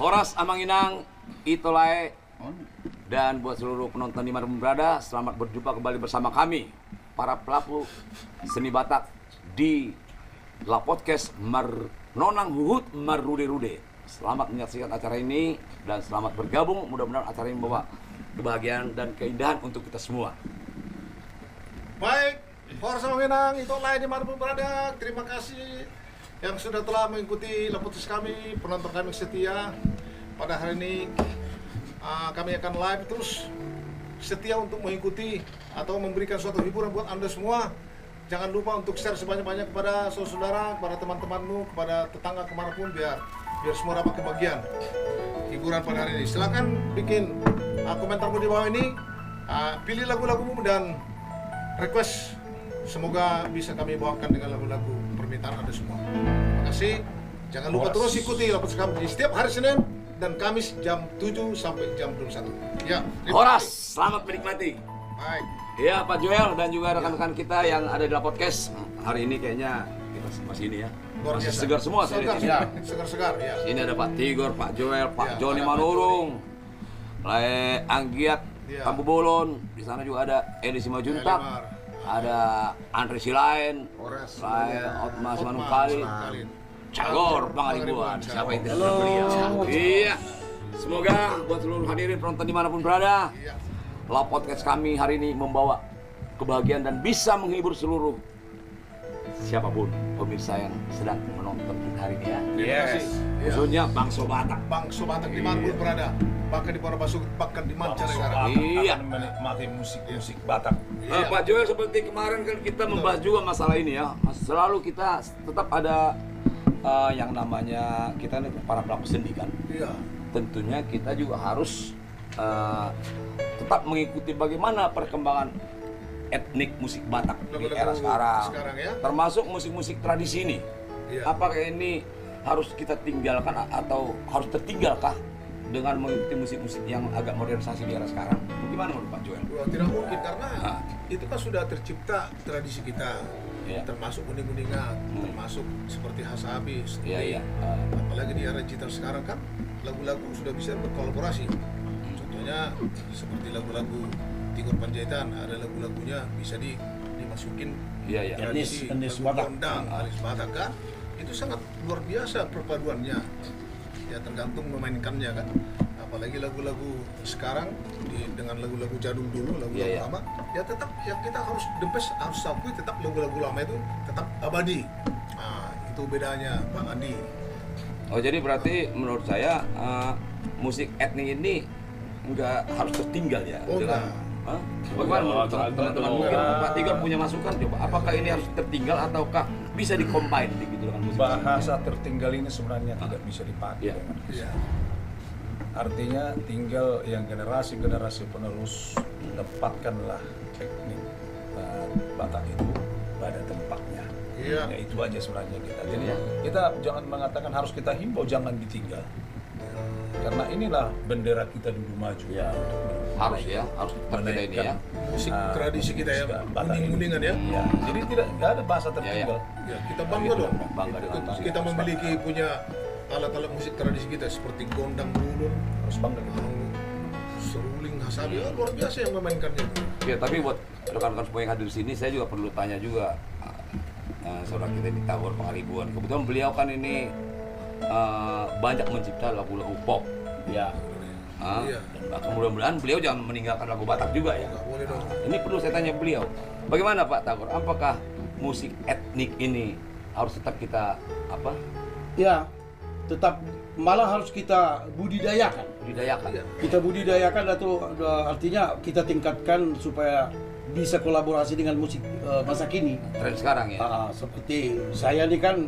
Horas Amanginang, Itolae, dan buat seluruh penonton dimanapun berada, selamat berjumpa kembali bersama kami, para pelaku seni Batak di La Podcast Nonang Huhut Marude-Rude. Selamat menyaksikan acara ini dan selamat bergabung. Mudah-mudahan acara ini membawa kebahagiaan dan keindahan untuk kita semua. Baik, Horas Amanginang, Itolae dimanapun berada, terima kasih yang sudah telah mengikuti La Podcast kami, penonton kami setia. Pada hari ini kami akan live terus setia untuk mengikuti atau memberikan suatu hiburan buat Anda semua. Jangan lupa untuk share sebanyak-banyak kepada saudara, kepada teman-temanmu, kepada tetangga kemanapun biar semua dapat kebagian hiburan pada hari ini. Silakan bikin komentarmu di bawah ini, pilih lagu-lagumu dan request. Semoga bisa kami bawakan dengan lagu-lagu permintaan Anda semua. Terima kasih. Jangan lupa terus ikuti La Podcast kami setiap hari Senin dan Kamis jam 7 sampai jam 21. Ya, Horas, selamat menikmati. Baik. Ya, Pak Joel dan juga rekan-rekan kita yang ada di La Podcast. Hari ini kayaknya kita masih ini ya. Luar Masih biasa. segar semua saya lihat ini. Segar-segar ya. Ini ada Pak Tigor, Pak Joel, Pak Ya, Joni ada Pak Manurung, Lae Anggiat, Ya. Tambu Bolon. Di sana juga ada Edi Simajuntak, Elimar. ada Andre Silain, Horas. Lae Otmas Manungkali, Cagor Pangaribuan. Siapa yang tidak beliau? Iya. Semoga buat seluruh hadirin penonton dimanapun berada, Iya. La Podcast kami hari ini membawa kebahagiaan dan bisa menghibur seluruh siapapun pemirsa yang sedang menonton kita hari ini ya. Yes. Khususnya Bangso Batak. Bangsa Batak dimanapun berada, bahkan di Parabasuk, bahkan di Mancanegara. Iya. Akan menikmati musik Batak. Iya. Pak Joel, seperti kemarin kan kita membahas juga masalah ini ya. Selalu kita tetap ada yang namanya kita nih para pelaku seni kan. Iya. Tentunya kita juga harus tetap mengikuti bagaimana perkembangan etnik musik Batak di Lagu-lagu era sekarang. sekarang ya. Termasuk musik-musik tradisi ini. Iya. Apakah ini harus kita tinggalkan atau harus tertinggalkah dengan mengikuti musik-musik yang agak modernisasi di era sekarang? Bagaimana menurut Pak Joel? Wah, tidak mungkin karena itu kan sudah tercipta tradisi kita. Iya. Termasuk kuning-kuningan, termasuk seperti Hasabi, Iya, iya. apalagi di era digital sekarang kan lagu-lagu sudah bisa berkolaborasi. Contohnya seperti lagu-lagu Tigor Panjaitan, ada lagu-lagunya bisa dimasukin Iya, iya. tradisi Etnis lagu Batak. Gondang, etnis Batak kan. Itu sangat luar biasa perpaduannya. Ya tergantung memainkannya kan. Apalagi lagu-lagu sekarang dengan lagu-lagu jadul dulu, lagu-lagu Iya, iya. lama, ya tetap yang kita harus harus akui tetap lagu-lagu lama itu tetap abadi. Nah, itu bedanya Pak Andi. Oh, jadi berarti menurut saya musik etnik ini nggak harus tertinggal ya Oh, dengan enggak. Hah? Bagaimana menurut teman-teman? Mungkin Pak Tigor punya masukan coba. Apakah ini harus tertinggal ataukah bisa dikombin gitu dengan musik? Bahasa tertinggal ini sebenarnya tidak bisa dipakai Iya. dengan Iya. Artinya tinggal yang generasi-generasi penerus dapatkanlah teknik Batak itu pada tempatnya. Iya. Ya itu aja sebenarnya kita. Jadi Iya. kita jangan mengatakan harus kita himbau jangan ditinggal. Karena inilah bendera kita dulu maju. Ya, harus ya, harus berbeda ini ya. Musik tradisi kita ya, musik Batak ini. kuning-kuningan ya. Iya. Jadi nggak ada bahasa tertinggal. Ya, kita bangga dong. Bangga dengan musik. Kita memiliki punya alat-alat musik tradisi kita seperti gondang bulun, Harus bangga kita. seruling, hasabi, luar biasa yang memainkannya. Ya, tapi buat rekan-rekan semua yang hadir di sini, saya juga perlu tanya juga saudara kita di Tagor Pangaribuan. Kebetulan beliau kan ini banyak mencipta lagu-lagu pop. Ya. Iya. Dan bahkan mudah-mudahan beliau jangan meninggalkan lagu Batak juga ya. Nggak boleh dong. Ini perlu saya tanya beliau. Bagaimana Pak Tagor? Apakah musik etnik ini harus tetap kita apa? Ya, tetap malah harus kita budidayakan. Budidayakan. Iya. Kita budidayakan atau artinya kita tingkatkan supaya bisa kolaborasi dengan musik masa kini. Tren sekarang ya. Seperti saya ini kan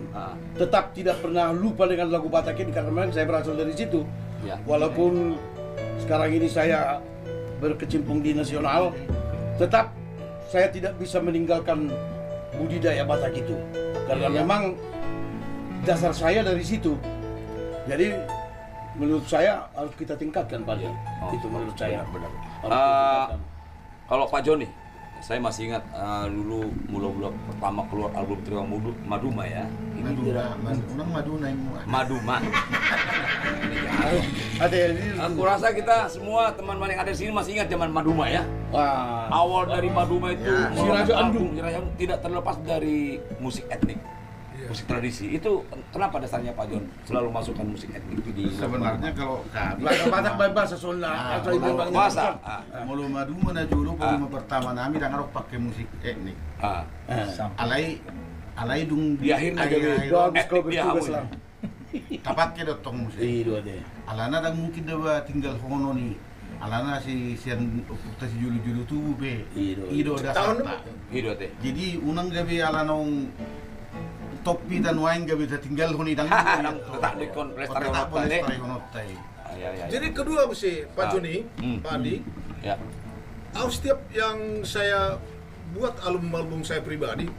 tetap tidak pernah lupa dengan lagu Batak ini karena memang saya berasal dari situ. Ya. Walaupun sekarang ini saya berkecimpung di nasional, tetap saya tidak bisa meninggalkan budidaya Batak itu karena Iya. memang dasar saya dari situ. Jadi menurut saya harus kita tingkatkan Pak. Iya. Oh, Itu menurut saya. benar. Harus kita tingkatkan. Kalau Pak Joni, Saya masih ingat dulu mula-mula pertama keluar album Trio Maduma ya. Ini Maduma. Ada ini. Aku rasa kita semua teman-teman yang ada di sini masih ingat zaman Maduma ya. Wah. Awal dari Maduma itu Si Raja album Si Raja Andung tidak terlepas dari musik etnik. Musik tradisi itu kenapa dasarnya Pak John selalu masukkan musik etnik di Sebenarnya kalau kami Banyak bahasa Sunda atau itu bang masa mulu madu mana dulu volume pertama nami dan harus pakai musik etnik. Alai dung di akhirnya jadi bagus kau etnik dia bertugas hamun. lah. kapake dotong musik. Iya deh. Alana dan mungkin dia tinggal hono nih. Alana si sian ukta si julu-julu tuh be. Ido dah santa. Ido teh. Jadi unang gabe alana topi dan wain gabe tinggal honi dang. Tak dikon pelestari honot teh. Jadi kedua mesti Pak Joni, Pak Adi, Ya. setiap yang saya buat album-album saya pribadi,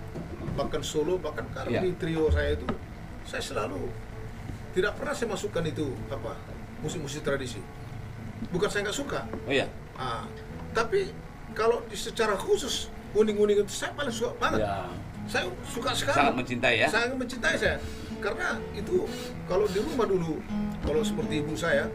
bahkan solo, bahkan Ya. di trio saya itu, saya selalu tidak pernah saya masukkan itu apa musik-musik tradisi. Bukan saya nggak suka, Oh iya. tapi kalau secara khusus uning-uning itu saya paling suka banget. Ya. Saya suka sekali. Sangat mencintai ya. Sangat mencintai saya. Karena itu kalau di rumah dulu, kalau seperti ibu saya,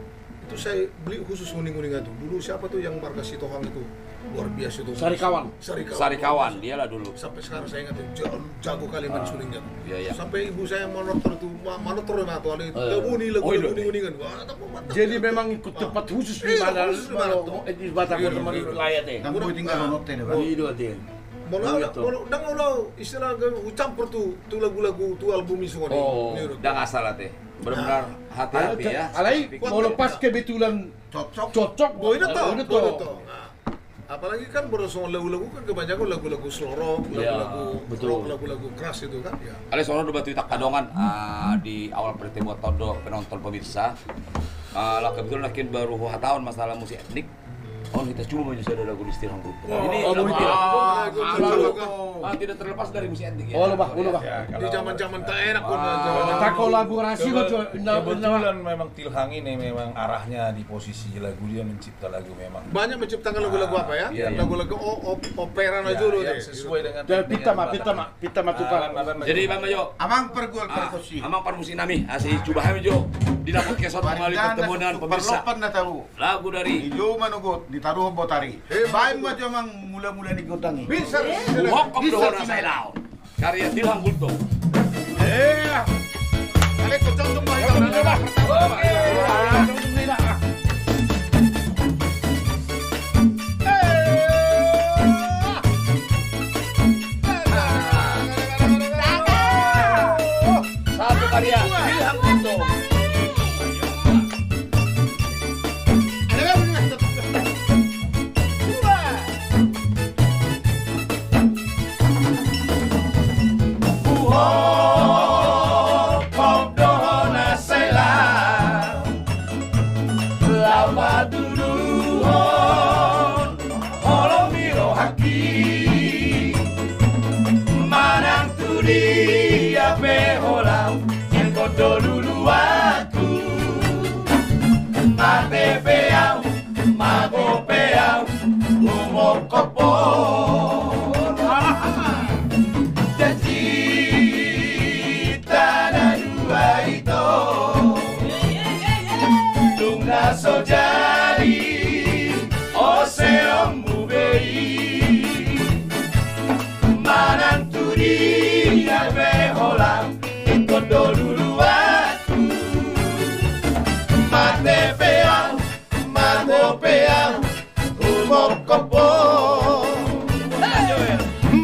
itu saya beli khusus uning-uningan itu. Dulu siapa tuh yang marga Sitohang itu? Luar biasa itu. Sarikawan. Sarikawan dialah dulu. Sampai sekarang saya ingat itu jago kali main suningnya. Iya. Sampai ibu saya monotor itu, monotor mah tuh ada uni Oh, iya. uning-uningan. Wah, mantap. Jadi memang ikut tempat khusus di mana khusus di mana tuh. kalau di Batak teman wilayah deh. Dan boy tinggal honot teh. Iya deh. Mau istilah campur tuh lagu-lagu tuh album itu semua. Oh, udah nggak salah teh. Benar-benar hati-hati ya. Alai mau lepas kebetulan cocok Boy itu Boy itu. toh. Apalagi kan berdasarkan lagu-lagu kan kebanyakan lagu-lagu slow rock, lagu-lagu betul. rock, lagu-lagu keras itu kan ya. Ale sono do batu tak kadongan di awal pertemuan todo penonton pemirsa. Lah kebetulan lakin baru tahun masalah musik etnik. Oh kita cuma menyusun lagu di Stirang Group. Ini lagu tidak terlepas dari musik etnik ya. Oh lebah. Di zaman-zaman tak enak pun. Tak kolaborasi kok Kebetulan memang Tilhang ini memang arahnya di posisi lagu dia mencipta lagu memang Banyak menciptakan lagu-lagu apa ya? Iya. Lagu-lagu opera aja dulu yang deh. sesuai dengan pita tukang. Jadi Bang Majo, Amang pergol perkusi. amang permusik nami, asih coba kami Jo. Di dapat kesot kembali bertemu dengan pemirsa. Perlopan na tahu. Lagu dari Ijo manugot ditaruh botari. Baik mah jamang mula-mula digotangi. Bisa. Hokop Dohona Sailao. Karya Tilhang Bulto. Ale kocok semua. Satu karya Tilhang Bulto.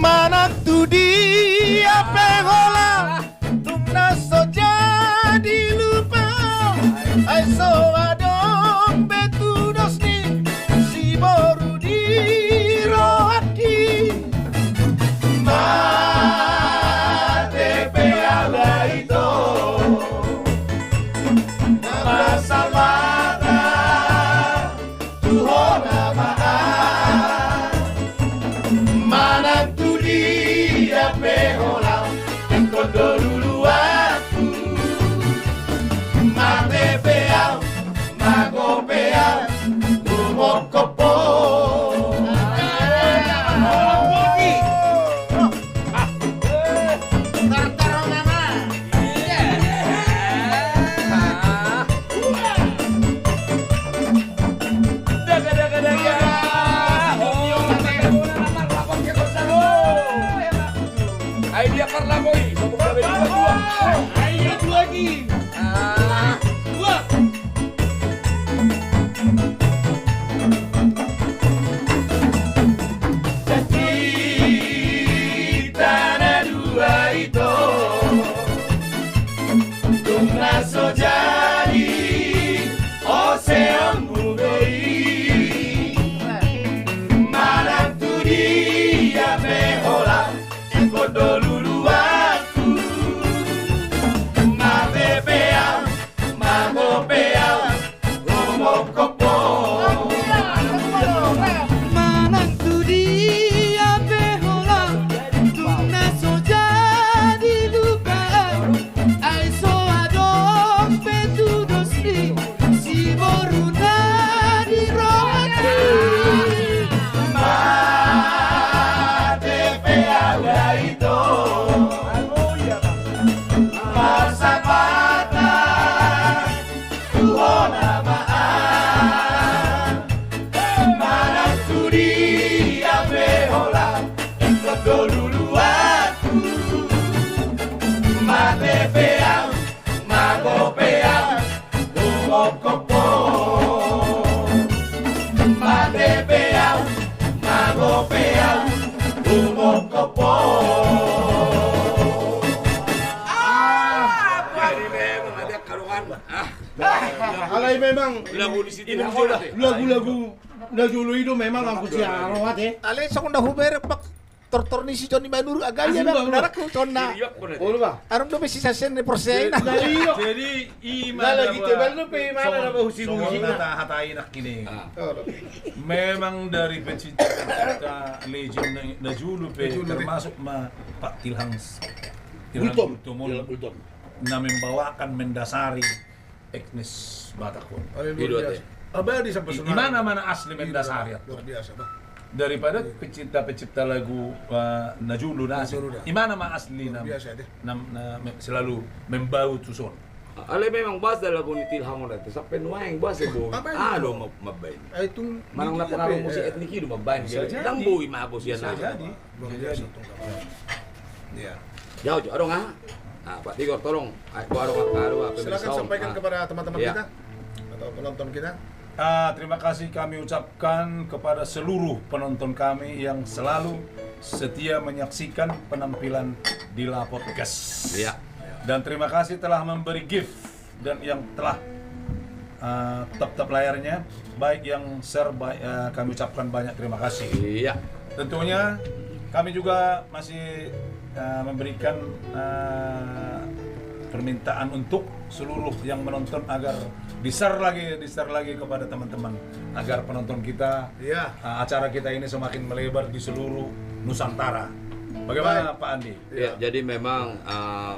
Mana tu dia pegola tung naso jadi lupa ai so adong betudos ni si boru di rohati mate peala itu masalah tuhona maan mana tu dia pegola encontro dulu aku mate peal mago peal tumo kopo Umokopo Madebeau Magobeau Umokopo Jadi memang ada karungan. Alay memang Lagu di situ lagu-lagu dulu itu memang angkut si arawat ya. Ale sa kung nahuber pak tortor ni si Johnny Manur agaya Asin ba ba, bro? narak ko tonna. Oh ba? Arong do si sasen ni porsen. Dari yo. Jadi Lagi tebal no pe mana na ba husing-husing na. Hata-hatain nak kini. Oh, Memang dari pecinta legend na Julu pe termasuk Pak Tilham Ultom. Ultom na membawakan mendasari etnis Batakon. Hidup Abadi sa Di mana-mana asli mendasari. Luar biasa ba. Daripada pecinta-pecinta lagu Najulu nasi. Najulu dah. Di mana mah asli Luar biasa deh. selalu membau tuson. Ale memang bahasa lagu ni Tilham na ito. Sa penuang bahasa bo. Mabay. Mabay. Ay itong Manang na pengaruh musik etnik itu mabay. Bisa jadi. Dang boy mabos yan Bisa na. jadi. luar biasa itong kapan. Iya. Jauh, arong ha. Pak Tigor tolong. Arong Silakan sampaikan kepada teman-teman Iya. kita atau penonton kita. Terima kasih kami ucapkan kepada seluruh penonton kami yang selalu setia menyaksikan penampilan di La Podcast. Iya. Dan terima kasih telah memberi gift dan yang telah tap-tap layarnya, baik yang share, kami ucapkan banyak terima kasih. Iya. Tentunya kami juga masih memberikan permintaan untuk seluruh yang menonton agar di-share lagi kepada teman-teman agar penonton kita, Iya. acara kita ini semakin melebar di seluruh Nusantara. Bagaimana Pak Andi? Ya, jadi memang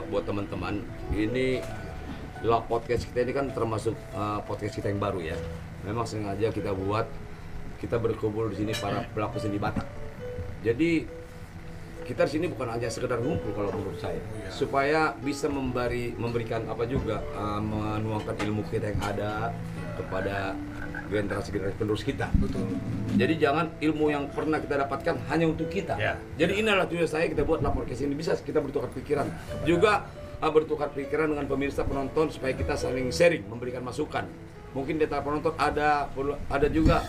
buat teman-teman ini La Podcast kita ini kan termasuk podcast kita yang baru ya. Memang sengaja kita buat, kita berkumpul di sini para pelaku seni Batak. Jadi kita di sini bukan hanya sekedar ngumpul kalau menurut saya, supaya bisa memberikan apa juga menuangkan ilmu kita yang ada kepada generasi-generasi penerus kita. Betul. Jadi jangan ilmu yang pernah kita dapatkan hanya untuk kita. Ya. Jadi inilah tujuan saya kita buat lapor ke sini, bisa kita bertukar pikiran. Juga bertukar pikiran dengan pemirsa penonton supaya kita saling sharing, memberikan masukan. Mungkin di antara penonton ada juga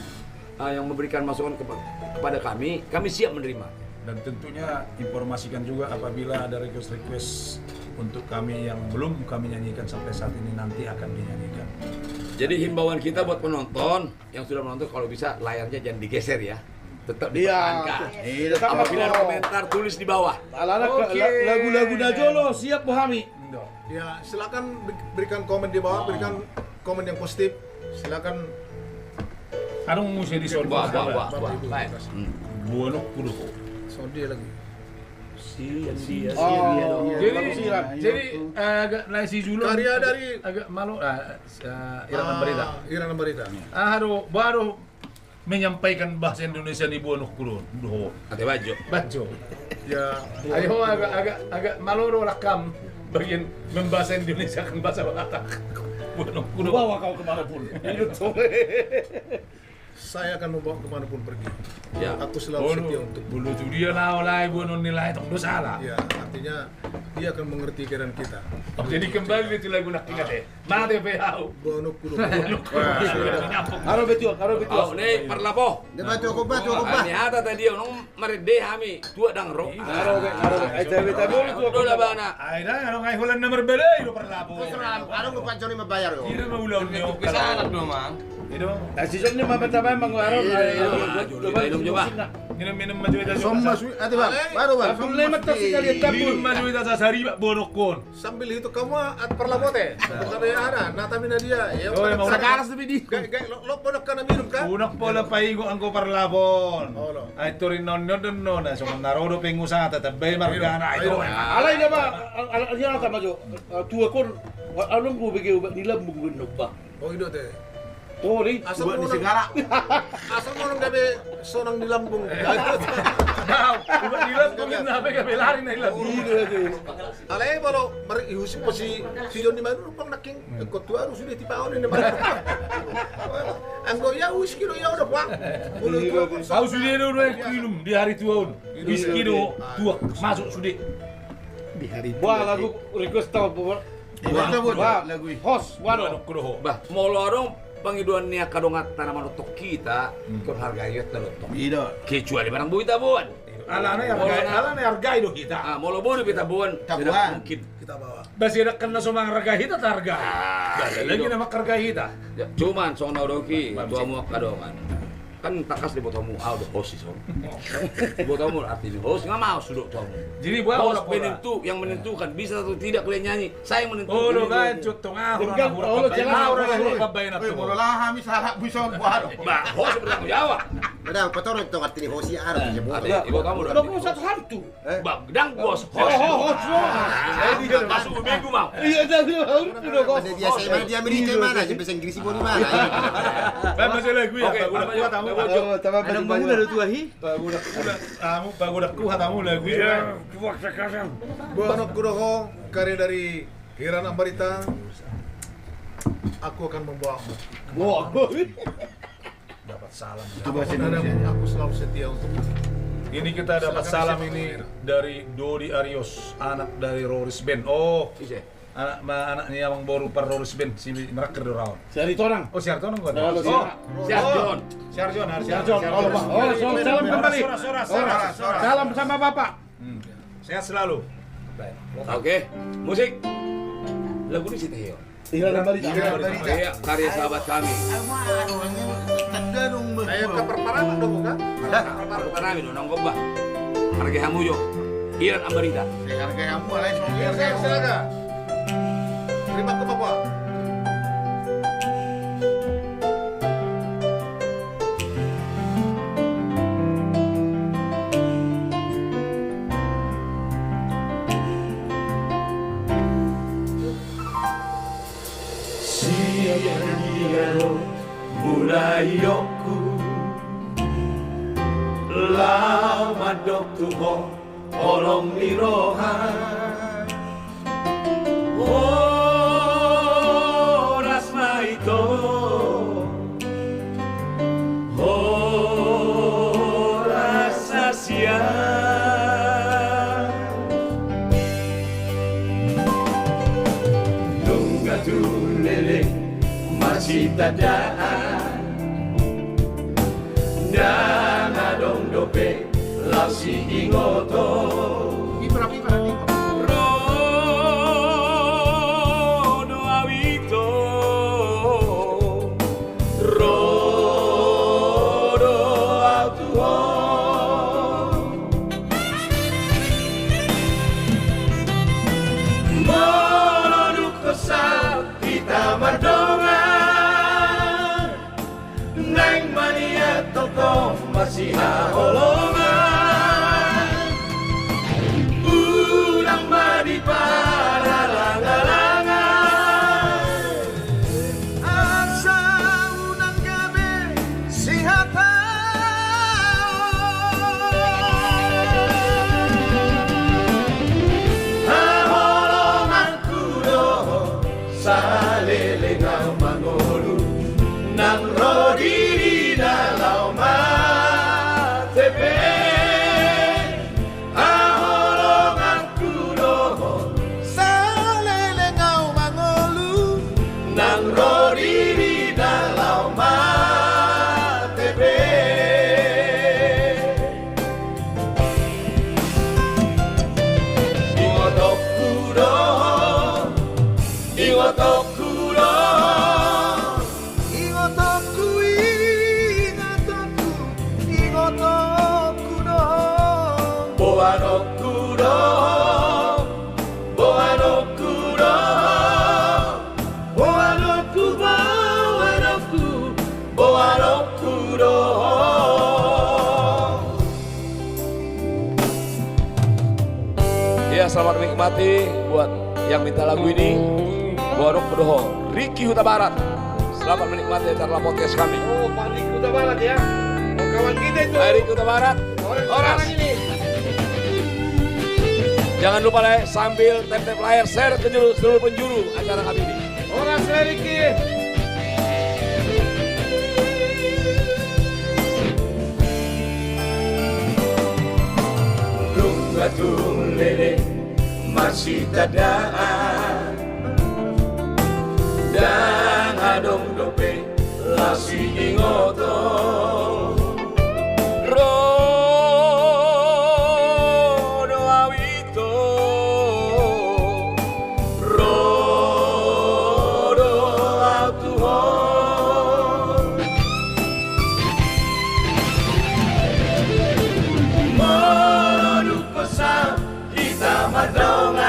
yang memberikan masukan kepada kami siap menerima. Dan tentunya informasikan juga apabila ada request untuk kami yang belum kami nyanyikan sampai saat ini nanti akan dinyanyikan. Jadi himbauan kita buat penonton yang sudah menonton kalau bisa layarnya jangan digeser ya. Tetap dipertahankan. Apabila ada komentar tulis di bawah. Alana lagu-lagu Najolo siap Bohami. Ya, silakan berikan komen di bawah, berikan komen yang positif. Silakan. Anong musya di soal Wah. Baik. Buonok kudo. Sondia lagi. Jadi agak nasi Julu Karya dari agak malu Irama Berita. Irana Berita. Baru menyampaikan bahasa Indonesia di Buonok kudo. Ate baju. Bajo. Ya, Ayo agak malu rakam bagian membahasa Indonesia kan bahasa Batak. Buonok kudo. Bawa kau kemanapun. saya akan membawa kemanapun pergi. Ya. Aku selalu setia untuk. Bulu tu dia lah buono nilai tong dosa lah. Ya, artinya dia akan mengerti keadaan kita. Jadi kembali itu lagu nak ingat Mate behau. Bonok kudu. Karo betul. Oh, nih parlapo. Batu ako ba? Ani hata tadi nung marede hami tua dang ro. Karo. Ay tabi tu. Dola bana. Ay dah ano ngay hulan nomor beda itu perlapo. Ano mo pa Johnny mabayar yo? Ira maulaw niyo. Kesalah dong, Mang. Itu Season ni mabata-bata mangwaro. Minum coba. minum maju itu. Somma su ate ba? Baru ba? Problema tak sekali Minum tabul. maju itu sa sariba bonokon. Sambil itu kamu at parlabote. Sabi ana, natami na dia. Ya, Oh, mau Sakaras lebih di. lo bonok ka na minum ka? Unak pola paigo ang ko parlapon. Oh, no. Ay turin non na so narodo pengusaha tatabay margana ito. Alay na ba? Yan ang tama jo. Tuwa kon. Anong ko bigay nilambong gunog ba? Oh, itu teh. Tori. Asal Buat mo di nang Sigara. asal mo nang gabi sonang nilambong. Daw, uba nilang kung nabe ka lari na ilang. Alay balo mari ihusip po si Johnny Manur pang naking kotuaro sudah tipaon ni naman. Anggo ya whisky do ya udah pak. Bulu itu Kau sudah ada minum di hari tua. Whisky do tua masuk sudah. Wah lagu request tau Kita buat Wah, lagu ini. host, waduh. Buanok kudoho. Bah, mau lorong pengiduan niya kadongat tanaman untuk kita, ikut harganya telutok. Ido. Kecuali barang buita buan. Alana harga itu kita. Ah, mau lo bodoh kita buan, tidak Tabuan. mungkin. Basi nak kena sumang harga kita harga. Ada lagi iya. nama harga kita. Ya, cuman soal doki, tua muak kadongan. Kan takas di botamu, udah host sih soal. Di botamu artinya host nggak mau sudah tuamu. Jadi buat Host yang menentukan bisa atau tidak kalian nyanyi. Saya yang menentukan. Oh, lo kan cutong aku Tinggal, oh, jangan. kabayin Woi, aku. mau lah kami salah bisa buat. Bah, host bertanggung jawab. Kadang kotor itu arti hosi arti ya bu. Ada ibu kamu Udah punya satu hantu. Bang, gedang bos host. host. Masuk minggu mau. Iya, udah kok. Ada biasa mana di Amerika mana, aja bahasa Inggris ibu di mana. Masih lagu ya, Oke, udah kuat kamu. Ada bangun ada tuh ahi. Udah kuat kamu lagu ya. Buanok Kudoho, karya dari Hiran Ambarita. Aku akan membawamu. Wah, Dapat salam. Itu bahasa Dan Indonesia. aku selalu setia untukmu. Ini kita dapat salam ini dari Dodi Arios, anak dari Roris Ben. Oh, Bisa. anaknya yang baru per Roris Ben, si merakir dorawan. Sari Torang. Oh, si Artono kan? Halo, si Siarjon. Si Arjon, salam kembali. Sora. Salam sama Bapak. Sehat selalu. Oke, musik. Lagu ini sih Teo. Tinggal kembali. Iya, karya sahabat kami. Ayo ke perparangan dong, bukan? Kami nong gobah. Harga hamuyo. Hiran Ambarita. Harga yang mulai Iya, silakan. Terima ke Bapak. Mulai yoku lama dok tuho olong lirohan oh rasna itu oh rasa siang nungga tulele masih tadaan dan adong dope lausi ingoto rodo awito rodo autuho mono kesal kita mardongan neng mania toko masih haholongan udang madi para langgalangan asa udang gabe sihata haholongan kudo salelengang mangolu nang rodi dalau matepe aholongan kudo salelengau mangolu nang rodi dalau matepe ingotok kudo ingotok kudo Boanokudo, Boanokudo, Boanoku, Boanoku, Boanokudo. Ya, selamat menikmati buat yang minta lagu ini. Borok Pedoho, Ricky Huta Barat. Selamat menikmati acara podcast kami. Oh, Pak Dik Kuta Barat ya. Oh, kawan kita itu. Hai Ricky Huta Barat. Orang ini. Jangan lupa sambil tap-tap layar share ke seluruh penjuru acara kami ini. Orang Seriki. Tung batung lele masih tadaan Adong dope lasi ingoto Rodo awito Rodo atuhon Modu pesan kita madongan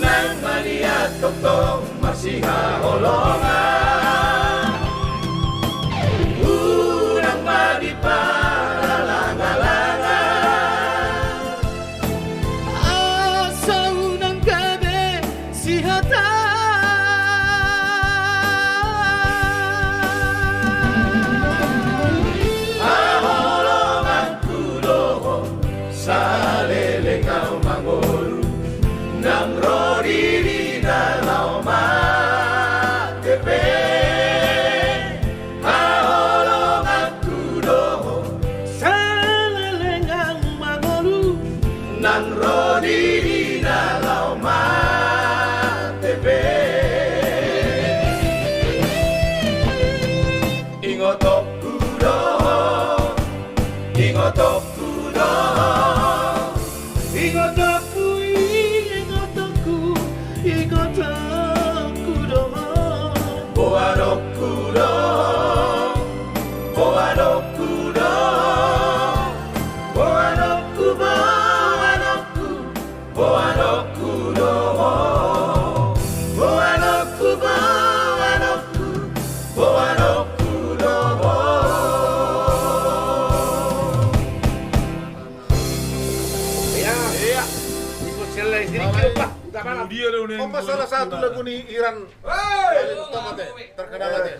Nang maniat tong masih holongan Unang madi para langalangan Asa unang gabi si hata Aholongan kudohon sa lelengkaw mangolu Nang rodi di dalau matepe Aholongan kudohon sa lelengkaw mangolu Nang rodi di dalau matepe Ingotok kudohon Ingotok kudohon Ingotokku, ingotokku, ingotokku dohon Boadokku dohon Boadokku dohon Boadokku, boadokku Boadokku dohon Boadokku, boadokku Boadokku dohon Iya. Ikut selesai sedikit Pak. Udah malam. Dia dong nih. Apa salah satu lagu nih Iran? Terkenal aja.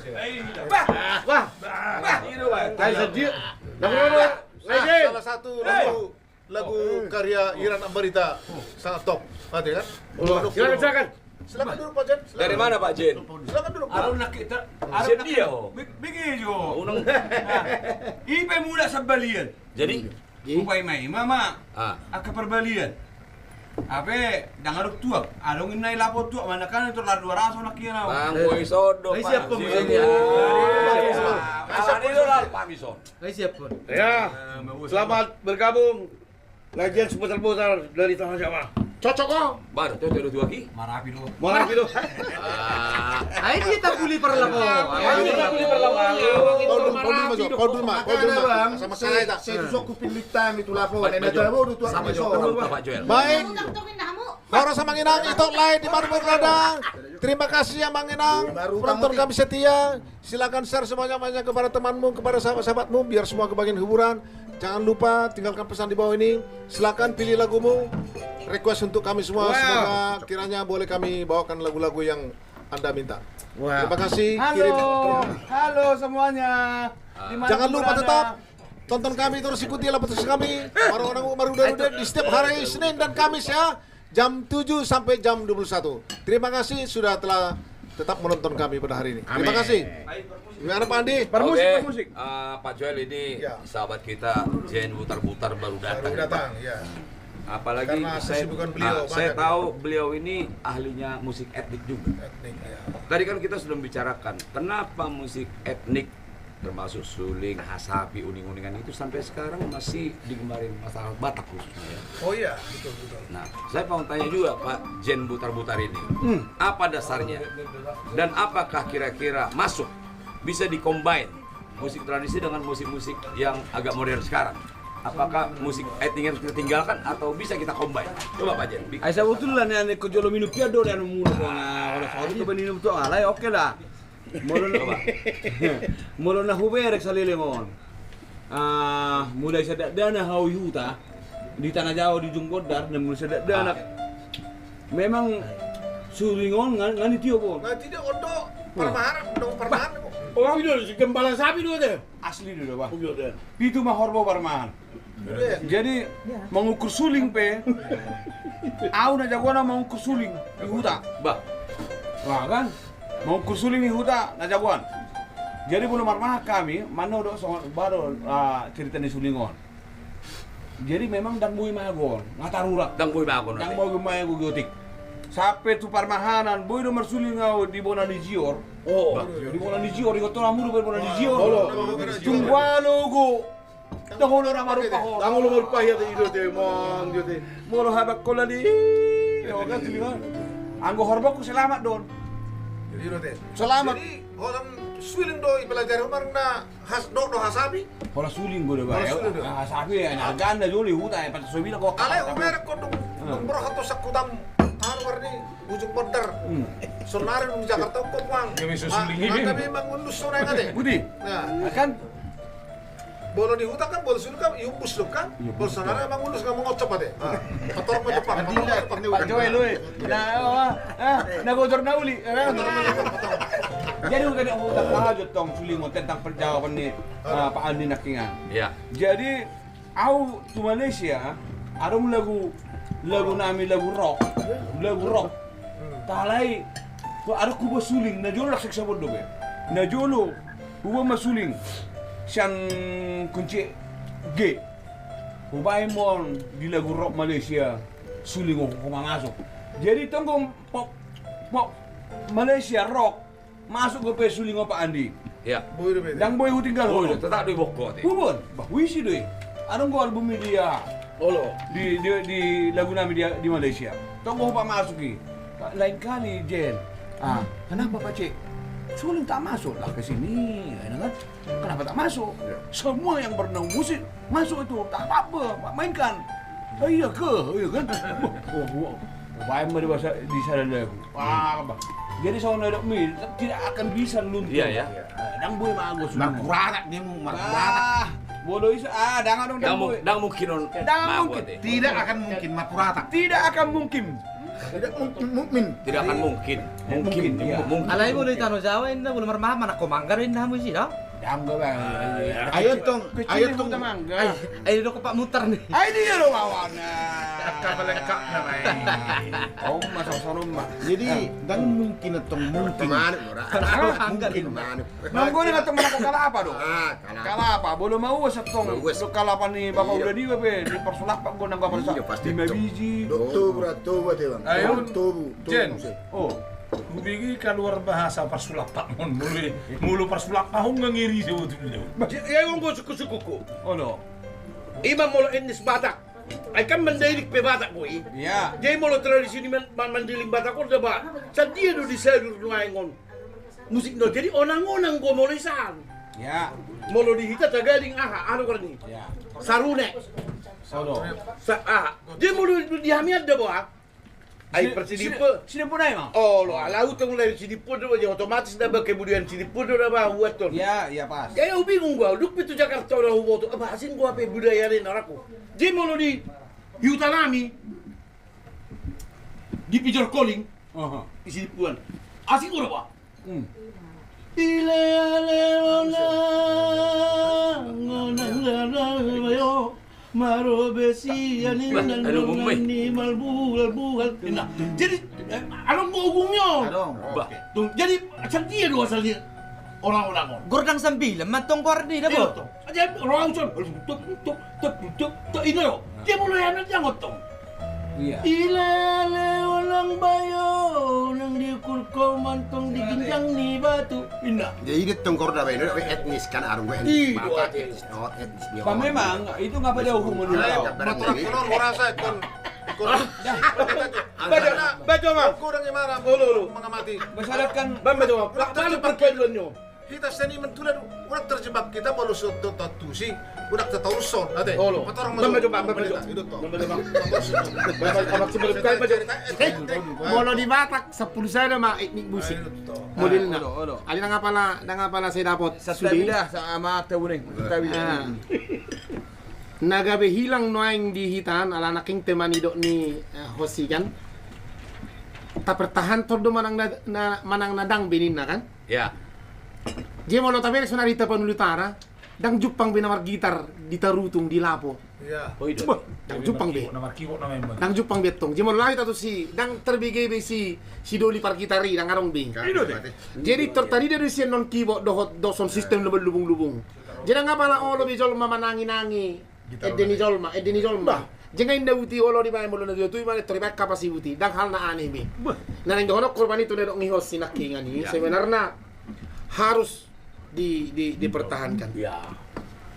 Wah. Saya sedih. Salah satu lagu karya Iran Ambarita sangat top. Mati kan? Silakan. Silakan dulu Pak Jen. Dari mana Pak Jen? Silakan dulu Pak. Arun nak kita Jen dia begini jo. Unang Ipe muda sa balian. jadi Upay may mama. ah Aka perbalian. Ape dangaruk tuak. Adong inay lapot tuak manakan itu lar 200 nak kian. Bang Boy Sodo Ay, Pak siap po, Jen. Jen. Kawan itu lah Pak Bison. Ay siap po. Ya. Selamat bergabung. Legend seputar-putar dari tanah Jawa. Cocok kok. Baru tuh ada dua ki. Marapi do. Mana gitu? Ay kita puli perlapo. Kau dulu mah. Sama saya tak. Saya tuh kupin litam itu lapor. Pak Joel. Sama juga Pak Joel. Baik. Kau rasa Manginang itu live di Marmer Radang. Terima kasih ya Manginang. Penonton kami setia. Silakan share sebanyak-banyak kepada temanmu, kepada sahabat-sahabatmu biar semua kebagian hiburan. Jangan lupa tinggalkan pesan di bawah ini. Silakan pilih lagumu. Request untuk kami semua. Semoga kiranya boleh kami bawakan lagu-lagu yang Anda minta. Terima kasih. Halo semuanya. Jangan lupa tetap tonton kami, terus ikuti laporan kami orang-orang Maruda di setiap hari Senin dan Kamis ya, jam 7 sampai jam 21. Terima kasih sudah telah tetap menonton kami pada hari ini. Terima kasih. Gimana Pak Andi? Oke, Pak Joel ini Ya. sahabat kita Jen Butar-Butar baru datang. ya. Apalagi Karena kesibukan beliau saya banyak, tahu beliau ini ahlinya musik etnik juga. Etnik, ya. Tadi kan kita sudah membicarakan kenapa musik etnik termasuk suling, hasapi, uning-uningan itu sampai sekarang masih digemarin masyarakat Batak khususnya ya. Oh iya, betul. Nah, saya mau tanya juga Pak Jen Butar-Butar ini, apa dasarnya dan apakah kira-kira masuk bisa dikombine musik tradisi dengan musik-musik yang agak modern sekarang? Apakah musik etnik yang kita tinggalkan atau bisa kita combine? Coba Pak Jen. Ay sa utulan na ko jolo minupia do na muna ko na oras ako to baninum to alay okay la. Molo na huberek sa lilingon. Mulai sa dana hauyuta di tanah Jawa di Jungbodar dan mulai sa dana. Memang sulingon ngani tiyo po. Nah, tidak odo permahan, dong permahan. Oh, itu gembala sapi dulu deh. Asli dulu Pak. Udah deh. Pitu mah horbo parmahan. Jadi mengukur suling pe. Au na jagoana mengukur suling di huta. Bah, Wah kan? Mengukur suling di huta na jagoan. Jadi belum marmah kami, mana udah baru cerita di sulingon. Jadi memang dan bui magon, ngatarurak. dang boy bago Yang nanti. mau gemaya gugotik. Sampai tu parmahanan, boy nomor suling ngau di bona di Jior. Oh, di bona di Jior, ikut orang muda bona di Jior. Tunggalo go. Dahulu ramah rupa ho. Tangulo mo pa ya ido te mong dio te. Moro habak kola di. Oke, sulingan. Anggo horbok selamat don. Iro te. Selamat. Jadi orang suling do ipelajari umar na do hasabi. Hola suling go de ba. Hola suling do. Ah, sabi na ganda joli huta pat sobila ko. Ale umar ko dong bro sakutam warni ujung border. Sonare di Jakarta ko bang. Kami susuling ini. Kami mangulus sore ngade. Budi. Nah, Kan bolo di hutan kan bolo suling kan iumpus lo kan. Bolo sonare mangulus nggak ngocop ade. Pator mo depan. Pak Joy lu. Nagodor na uli. Jadi udah aku tak lanjut tong sulingon tentang perjawaban nih Pak Andi Nakingan. Ya. Jadi aku di Malaysia ada lagu nami lagu rock. Talai ada kuba suling na jolo seksa bondo be. Na jolo kuba masuling sian kunci G. Kubai mon di lagu rock Malaysia suling ko masuk. Jadi tunggu pop Malaysia rock masuk ke suling Pak Andi. Ya. Boy do be. Yang boy tinggal Oh, hono. tetap di Bogor. Bubun, bah wisi deh. Ada gua album dia. Olo. Di lagu nami dia di Malaysia. Tunggu Pak masuki. Lain kali Jen. Kenapa Pak Cik? Suling tak masuk lah ke sini, ya kan? Kenapa tak masuk? Semua yang pernah musik masuk itu tak apa-apa, Pak mainkan. Iya kan? Baik mari bahasa di sana lagu. Wah, jadi soalnya ada mil tidak akan bisa luntur. Iya ya. Dang boy bagus. Markuratak dia mau markuratak. Bodoh isa. Dangan dong dang boy. Dang mungkin on. Dang mungkin. Tidak akan mungkin markuratak. Tidak akan mungkin. Tidak mukmin. Tidak akan mungkin. Mungkin, iya. Mungkin. Alay mo ulit tanong Jawa, hindi mo marmama na kumanggarin na mo siya. Dang ba ba? Ayo tong mangga. Ay, dito ko pa mutar ni. Ay di lo mawana. Kabalengkap namanya. Oh, masuk sarung mah. Jadi dan mungkin atong mungkin. Mungkin. Nunggu ni katong mana kalapa do. Kalapa, bolo mau sa tong. Lo kalapa ni bapak udah di be di persulap pak gua nang bapak sa. 5 biji. Tubo te bang. Ayun. Tubo. Jen. Oh. Kubigi keluar bahasa persulap Pak Mon mulu persulap tahun ngiri sebetulnya. Ewan ko suku-suku ko. Oh no. Iba molo enis batak. Ay kan mandilik pe batak ko eh. Ya. Jadi molo tradisi ni mandiling batak ko diba? Sa dia do di sedur nuaingon. Musik no. Jadi onang-onang ko molo isan. Ya. Molo dihita tagaling aha ano karni. Ya. Sarune. Oh no. Sa dia molo dihamiad da ba? Ay persidipo. Sino po na yun? Oh, lo alau tong lai sidipo do ya otomatis na ba kemudian sidipo do na ba huaton. Ya, pas. Kaya bingung gua, duk pitu Jakarta na huboto. Aba asin gua pe budaya rin arako. Di mo di Yutanami di Pijor Calling. Isidipuan. Asin ko na ba? Ile ale ona ngonang mayo marobesi anin ni malbugal. Jadi anong buugungnya? Jadi asal dia dua asal dia orang-orang. Gordang sambilan, mantong kwardi na Iya po. toh. Aja orang usul. Ini loh. Dia mulai anak jangot toh. Iya. Ilale walang bayo nang diukur ko mantong diginjang ni batu. Indah. Jadi itu tongkor dah bener, etnis kan arung gue. Ih, Batak dua etnis, not etnis dia. Pak memang itu nggak pada hukum menurut Maturak kulon merasa kon. Baca mah. Kurang marah. Ulu. Mengamati. Masyarakat Baca mah. Mana perkeduannya? Kita seni mentulan udah terjebak kita baru suatu tatusi udah tertauson ade Ulu. orang Baca itu toh Anak sebelum kali baca. Molo di Batak 10 sana mah etnik musik. Modelnya. Ali nang apa saya dapat Sudi dah sama tawuning. Nagabe hilang noaing di hitan ala naking temani dok ni hosi kan. Tak pertahan tordo manang nadang benin na kan. Ya. Dia mau notabene sono rita panulutara, dang Jepang binamar gitar di tarutung di lapo. ya Oh itu. Dang Jepang be. Nama kiwok nama memang. Dang Jepang betong. Dia mau lahir atau si dang terbege be si doli par gitari dang arong be. Jadi tertadi dari si non keyboard do son sistem lubung-lubung. Jadi ngapa lah lo bijol mamanangi-nangi. Edeni jolma. Jangan indah buti olo di mana mulu na tu mana terima kapasi buti dan hal na anime. Nah yang dono korban itu nedok ngihos sinaki ngani sebenarnya harus dipertahankan. Ya.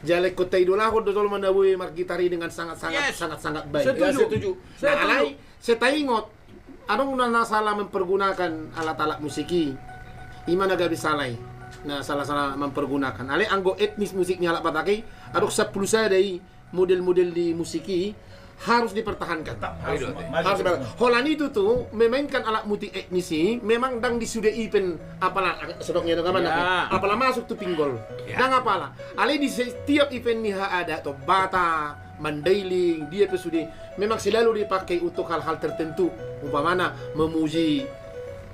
Jalek kota idola ko dodol mandawi margitari dengan sangat baik. Setuju. Nah, alai saya ingot anong na salah mempergunakan alat-alat musiki. Imana gabi salai. Nah, salah mempergunakan. Ale anggo etnis musiknya alat pataki, aduk 10 saya dari model-model di musiki harus dipertahankan. Harus Holani itu tuh memainkan alat musik etnisi memang dang disudah event apalah sedoknya itu mana apalah masuk tuh pinggol dan apalah ale di setiap event nih ada tuh bata mandailing dia tuh sudah memang selalu dipakai untuk hal-hal tertentu umpamana memuji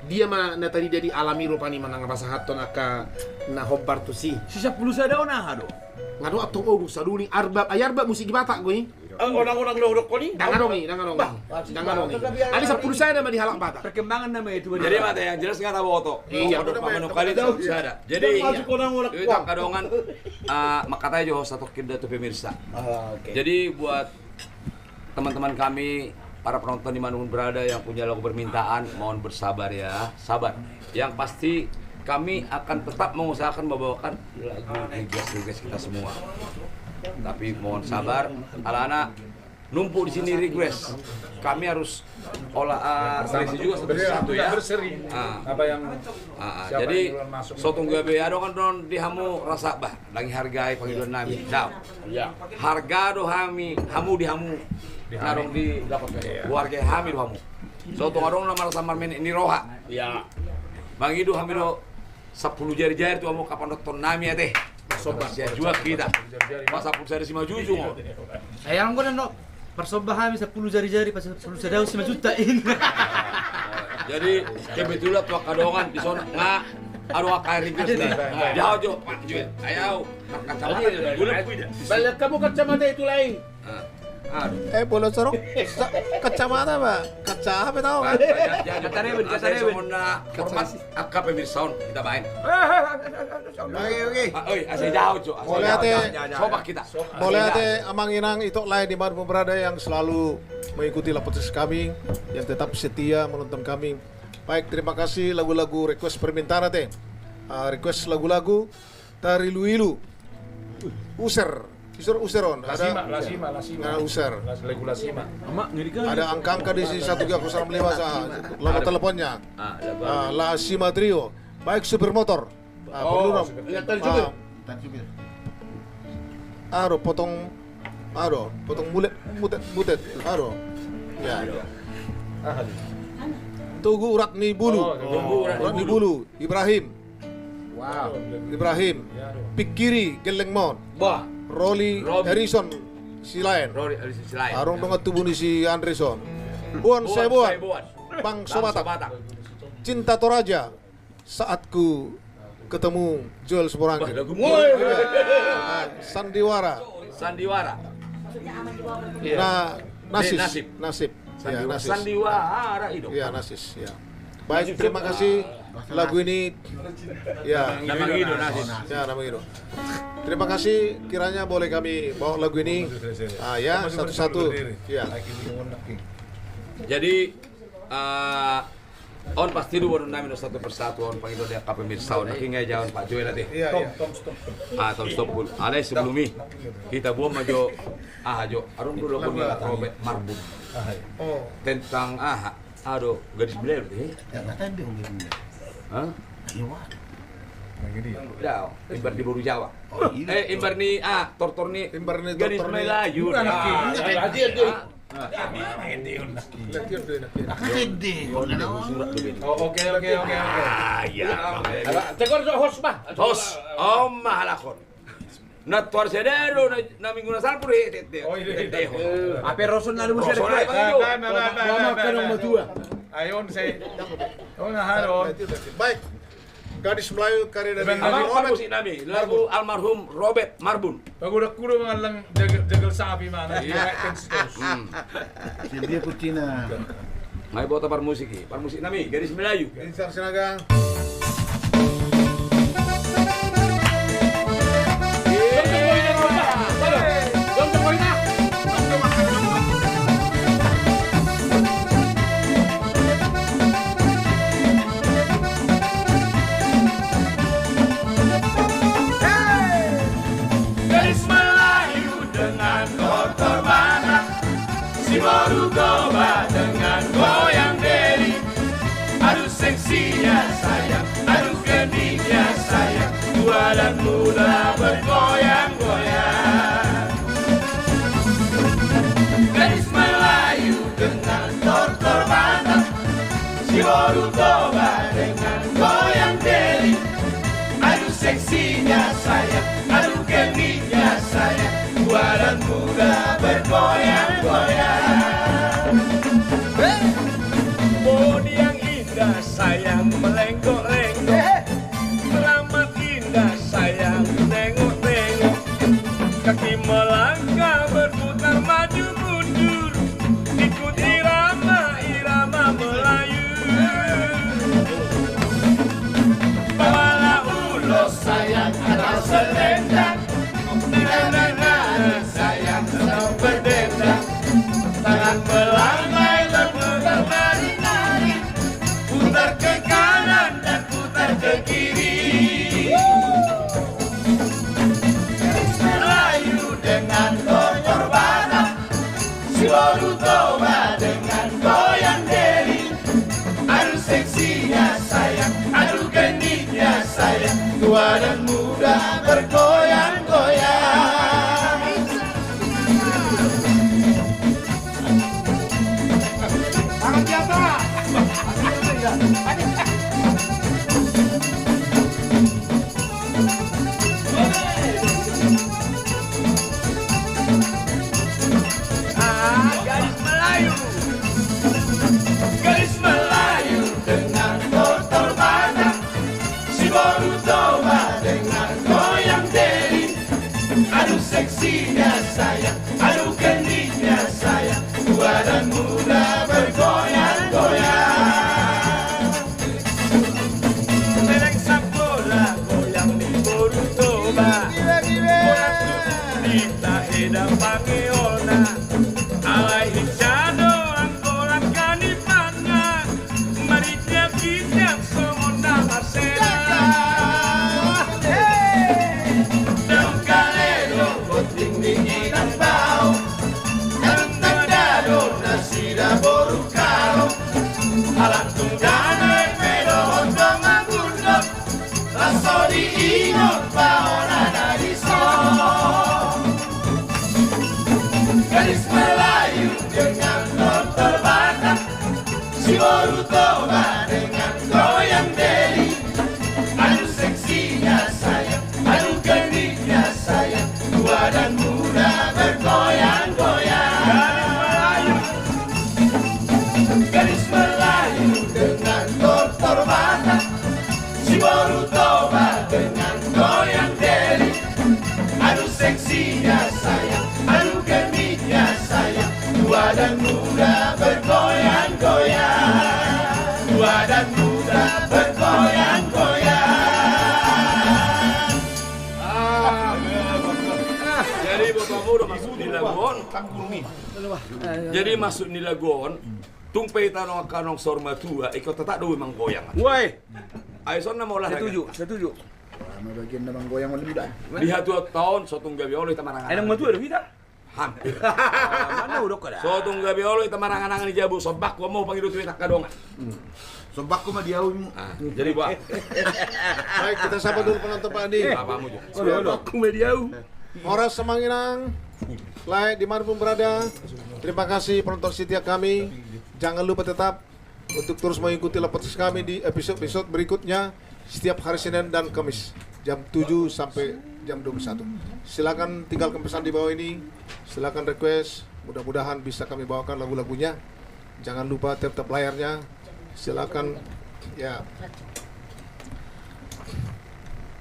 dia mana tadi jadi alami rupani mana ngapa sahaton aka na hobbar tuh si Sisa 10 saya daun do. ngado atong ogu saduni arbab musik Batak gue Orang-orang lorok ko ni. danganongi ali 10 saya nama di halak Batak. Perkembangan nama itu. Jadi mata yang jelas nggak tahu foto. Iya. Kali itu ada. Jadi Masuk orang-orang itu kadongan makatanya jo satu kinda tuh pemirsa. Jadi buat teman-teman kami para penonton dimanapun berada yang punya lagu permintaan mohon bersabar ya, sabar. Yang pasti kami akan tetap mengusahakan membawakan lagu request kita semua. Tapi mohon sabar, anak-anak numpuk di sini request. Kami harus seleksi juga satu ya. Berseri. Apa yang siapa Jadi yang duluan masuk? sotong gue ado kan don dihamu rasa bah, lagi hargai panggilan nami. Dah. Harga do hamu dihamu. Narong di dapat keluarga hami do hamu. Sotong adong nama rasa marmen ini roha. Ya. Bang Idu hami do 10 jari-jari tuh kamu kapan nonton nami ya teh. Sobat ya juga kita. Masa pulsa ada 5 juju mau. Ayang ko na no. Persobahan bisa 10 jari-jari pas 10 jari 5 juta in. Jadi kebetulan tuh kadongan di sana nggak aduh akar request nih. Jauh jo Pak Juel. Ayo kacamata bulan. Balik kamu kacamata itu lain. Boleh sorok kacamata Pak. Kaca apa tahu kan? Kata Reben. Hormat akar pemirsa kita main. Oke. Oi, asal jauh jo. Boleh ate. Sobat kita. Boleh ate amang inang itu lain di mana berada yang selalu mengikuti podcast kami, yang tetap setia menonton kami. Baik, terima kasih lagu-lagu request permintaan ate. Request lagu-lagu dari Luilu. Useron. Lasima. User. Lasima. Mak ngirikan. Ada angka-angka di sini 1305 nomor teleponnya. Lasima Trio. Baik supermotor. Ingatan juga. Potong butet. Ya. Tugu Ratni Bulu. Ratni Bulu. Ibrahim. Wow. Ibrahim. Pikiri Gelengmon. Bah. Rolly Harrison Silain. Rory Alisa Silain. Arong dengan tubuh ni si Anderson. Buan saya buan. Bang Sobatak. Cinta Toraja. Saatku ketemu Joel Seporangi. Sandiwara. Nah, Nasib. Ya, Nasis. Sandiwara itu. Ya, Nasis. Ya. Baik, terima kasih. Lagu ini ya Nama Ido Nasis. Ya, nama itu. Terima kasih, kiranya boleh kami bawa lagu ini. Ya, satu-satu. Ya. Jadi on pasti dulu namin satu persatu on panggil dia kapal pemirsa on kingai jauh Pak Joel nanti. Tom stop dulu. Ada sebelum ini kita buat maju jo arung dulu punya Robert Marbun. Tentang aduh gadis beler deh. Hah? Dah, imbar di Baru Jawa. Imbar ni tortor ni gadis Melayu. Oke. Tekor host bah. Host, mahalakon. Natuar sedero na minggu na salpur Apa Roson lalu Roson musyrik. lalu. Mama kanong madua. Ayon saya. Haron. Baik. Gadis Melayu karya dari Abang Robert. musik nami lagu almarhum Robert Marbun. Pagudak kudo mga lang jagal sapi mana. Dia kucina. May bota par musik nami gadis Melayu. Insar Sinaga. toba dengan goyang deli. Aduh seksinya sayang, aduh genitnya sayang, tua dan muda bergoyang-goyang. Gadis Melayu dengan tortor Batak, si baru toba dengan goyang deli. Aduh seksinya sayang, aduh genitnya sayang, tua dan muda bergoyang-goyang. Bodi yang indah sayang melenggok-lenggok, selamat indah sayang tengok-tengok, kaki melangkah berputar maju mundur, ikut irama Melayu. Bawalah ulos sayang atau selendang, nana sayang atau berdendang, tangan melambai berputar nari-nari, putar ke kanan dan putar ke kiri. Melayu dengan tortor Batak, si baru toba dengan goyang deli. Aduh seksinya sayang, aduh genitnya sayang, tua dan muda bergoyang-goyang. Tangan di atas. Gadis Melayu, gadis Melayu dengan tortor Batak, si baru toba dengan goyang deli. Aduh seksinya sayang, aduh genitnya sayang, tua dan muda bergoyang-goyang. Meleng sapola goyang di baru toba, goyang di taheda pangeona, alai hijado angkolan kanipana, maritnya kijang semonda masena. Daun kalero boting dinginan bau, daun tadado nasida boru karo, alat tunggane pedo hondong agundok, laso diingot baona nadiso. Gadis Melayu dengan tortor Batak, si baru toba dengan goyang deli. Aduh seksinya sayang, aduh genitnya sayang, tua dan muda bergoyang-goyang. Gadis Melayu dengan tortor Batak, si baru toba dengan goyang deli. Aduh seksinya sayang, aduh genitnya sayang, tua dan muda bergoyang-goyang, tua dan muda bergoyang-goyang. Jadi bapakmu udah masuk di Lagon. Jadi masuk di Lagon, tumpai tanong kanong sorma tua, ikut tetap dulu memang goyang. Woi, Ayo sana mau olahraga. setuju. Bagian namang goyang lebih dah. Lihat 2 tahun, sotong gabiolo ita marangan. Enang matu ada kita. Hampir. Mana udah kada? Sotong gabiolo ita marangan di jabu, sobak gua mau panggil tuh tak kadongan. Sobak ko madiawin mo. Jadi buah. Baik, kita sapa dulu penonton Pak Andi. Bapamu juga. Aku mediau. Horas Semanginang, like dimanapun berada. Terima kasih penonton setia kami. Jangan lupa tetap untuk terus mengikuti podcast kami di episode-episode berikutnya setiap hari Senin dan Kamis jam 7 sampai jam 21. Silakan tinggalkan pesan di bawah ini. Silakan request. Mudah-mudahan bisa kami bawakan lagu-lagunya. Jangan lupa tap layarnya. Silakan ya.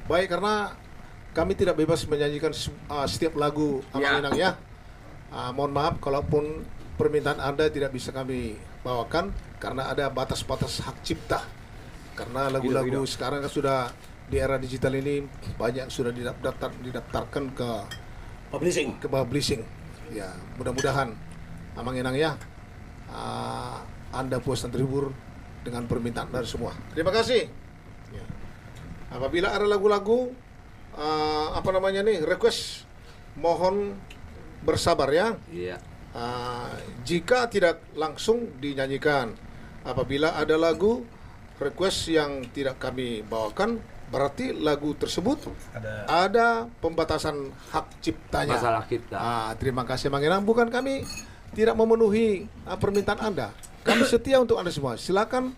Baik, karena kami tidak bebas menyanyikan setiap lagu Aminang ya. Mohon maaf kalaupun permintaan Anda tidak bisa kami bawakan karena ada batas-batas hak cipta. Karena lagu-lagu sekarang kan sudah di era digital ini banyak sudah didaftarkan ke publishing. Ya, mudah-mudahan Aminang ya. Anda puas dan terhibur dengan permintaan dari semua. Terima kasih. Ya. Apabila ada lagu-lagu request, mohon bersabar ya. Iya. jika tidak langsung dinyanyikan. Apabila ada lagu request yang tidak kami bawakan, berarti lagu tersebut ada pembatasan hak ciptanya. Masalah kita. Terima kasih Mang Enang. Bukan kami tidak memenuhi permintaan Anda. Kami setia untuk Anda semua. Silakan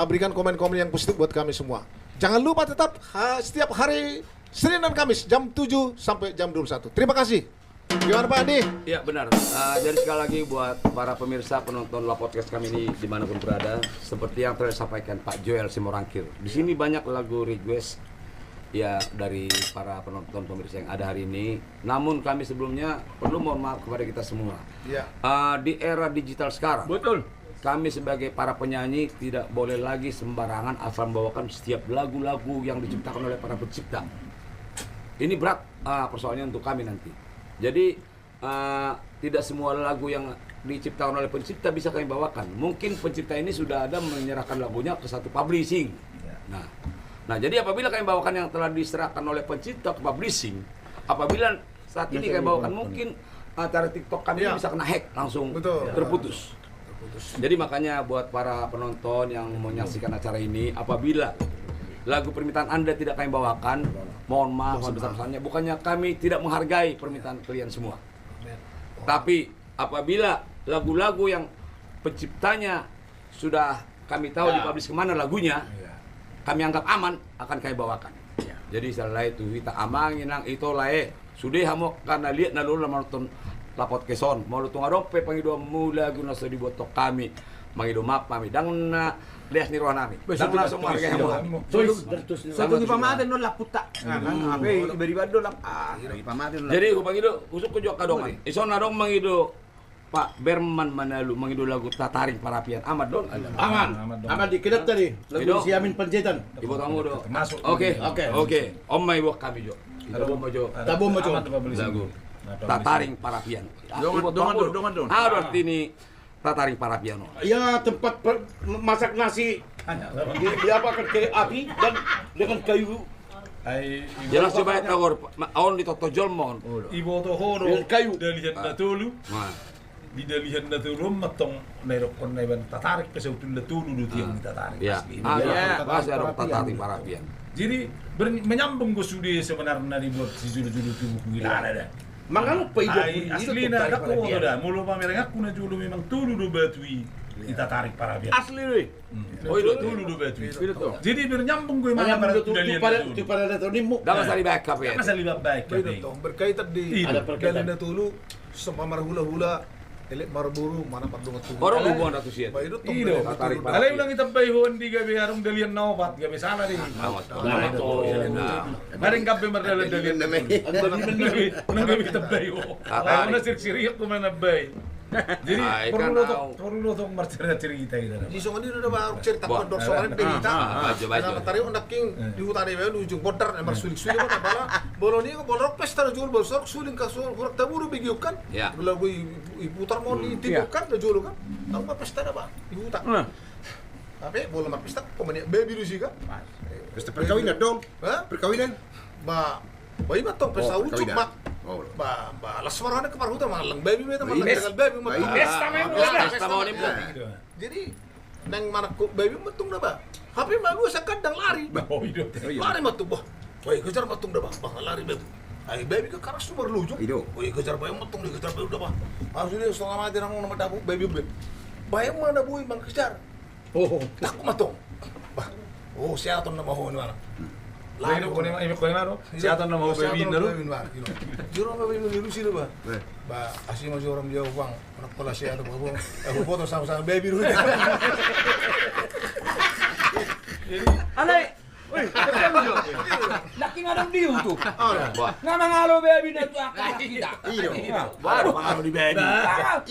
berikan komen-komen yang positif buat kami semua. Jangan lupa tetap setiap hari Senin dan Kamis jam 7 sampai jam 21. Terima kasih. Gimana Pak Andi? Ya benar. Jadi sekali lagi buat para pemirsa penonton La Podcast kami ini dimanapun berada, seperti yang telah disampaikan Pak Joel Simorangkir. Di sini banyak lagu request ya dari para penonton pemirsa yang ada hari ini. Namun kami sebelumnya perlu mohon maaf kepada kita semua. Ya. Di era digital sekarang. Betul. Kami sebagai para penyanyi tidak boleh lagi sembarangan asal membawakan setiap lagu-lagu yang diciptakan oleh para pencipta. Ini berat persoalannya untuk kami nanti. Jadi tidak semua lagu yang diciptakan oleh pencipta bisa kami bawakan. Mungkin pencipta ini sudah ada menyerahkan lagunya ke satu publishing. Nah jadi apabila kami bawakan yang telah diserahkan oleh pencipta ke publishing, apabila saat ini kami bawakan mungkin acara TikTok kami ini bisa kena hack langsung. Terputus. Jadi makanya buat para penonton yang menyaksikan acara ini, apabila lagu permintaan Anda tidak kami bawakan, mohon maaf sebesar-besarnya. Bukannya kami tidak menghargai permintaan kalian semua. Tapi apabila lagu-lagu yang penciptanya sudah kami tahu dipublish kemana lagunya, kami anggap aman, akan kami bawakan. Jadi setelah itu kita amangin nang itu lae. Sudah hamok karena lihat nalur nonton lapot keson. Mau lu tunggu dompe pangido mula guna so dibotok kami. Mangido map kami dangna lias ni roh nami. Dan langsung harga yang Satu di pamaten non laputa. Ape iberiba do lap. Di pamaten. Jadi ko pangido usuk ko jok kadongan. Ison na dong mangido Pak Berman Manalu mangido lagu Tataring Parapian amat dong. Aman dikedat tadi. Lagu Siamin Pencetan. Ibu kamu do. Termasuk. Oke. Om mai bok kami jo. Tabo mo jo. Lagu Tataring Parapian. Dongan. Arti ini Tataring Parapian. Ya tempat masak nasi. Diapakan ke api dan dengan kayu. Jelas coba tagor aon di toto jolmon. Ibu tohoro kayu dalihan natulu. Di dalihan natulu matong nerok kon neban tatarik ke sautul natulu do tiang tatarik. Ya. Pasti ada Tataring Parapian. Jadi menyambung go sudi sebenarnya dibuat si julu-julu tubuh gila ada. Mangano paido Asli na dako mo da mulo pa mereka kuna julu memang tulu do batui Tataring Parapian. asli we. Oh itu tulu do batui. Jadi bernyambung gue mana Mana para dalihan tu pada datang ni mo. Dah masih backup ya. Masa libat baik. Berkaitan di Ada perkaitan. Galina Tulu sama marhula-hula elek marburu mana pardungat tulu. Orang hubungan ratu siat. Ba itu Ido. Tataring Alay Parapian. ulang itabay ho hindi gabi harong dalihan na opat gabi sana rin. Maring kape mardala dalihan na may. Unang gabi itabay ho. Ay una sirsiriyak ko man nabay. Jadi perlu tong martira cerita kita. Di songan itu udah baru cerita kodok soalnya berita. Karena tadi udah king di hutan ini di ujung kodar emang suling-suling apa bala. Boloni ko bolok pesta jual bolsok suling ka suling kurang taburu bigiuk kan. Bila gue iputar mau ditipuk kan jual kan. Tahu apa pesta apa? Di hutan. Tapi boleh mak pesta pemene baby lu sih kan. Pesta perkawinan dong. Hah? Perkawinan. Bayi matong pesta ucuk mak. Lasmarana ke parhuta malang baby meta malang dengan baby matong. Pesta mau nih. Jadi nang mana ko baby matung na ba? Happy bagus sa kadang lari. Oh ido. Lari matung ba? Woi kejar matung na ba? Bang lari baby. Ay baby ka karas sumber lujuk. Woi kejar baby matung di kejar baby udah ba? Asli setengah mati nang nama dabu baby baby. Bayi mana boy bang kejar. Oh, tak matung. Bah. Oh, siya aton na mahon mana. Lain ko ni imi ko naro. Siya aton na mo baby naro. Juro baby nilu sila ba? Ba asli mo joram dia uang. Anak pala siya ato ba? Aku foto sama-sama baby dulu. Alay. Uy, laki nga ng diyo to. Nga mangalo baby na to akala kita. Baru pangalo di baby.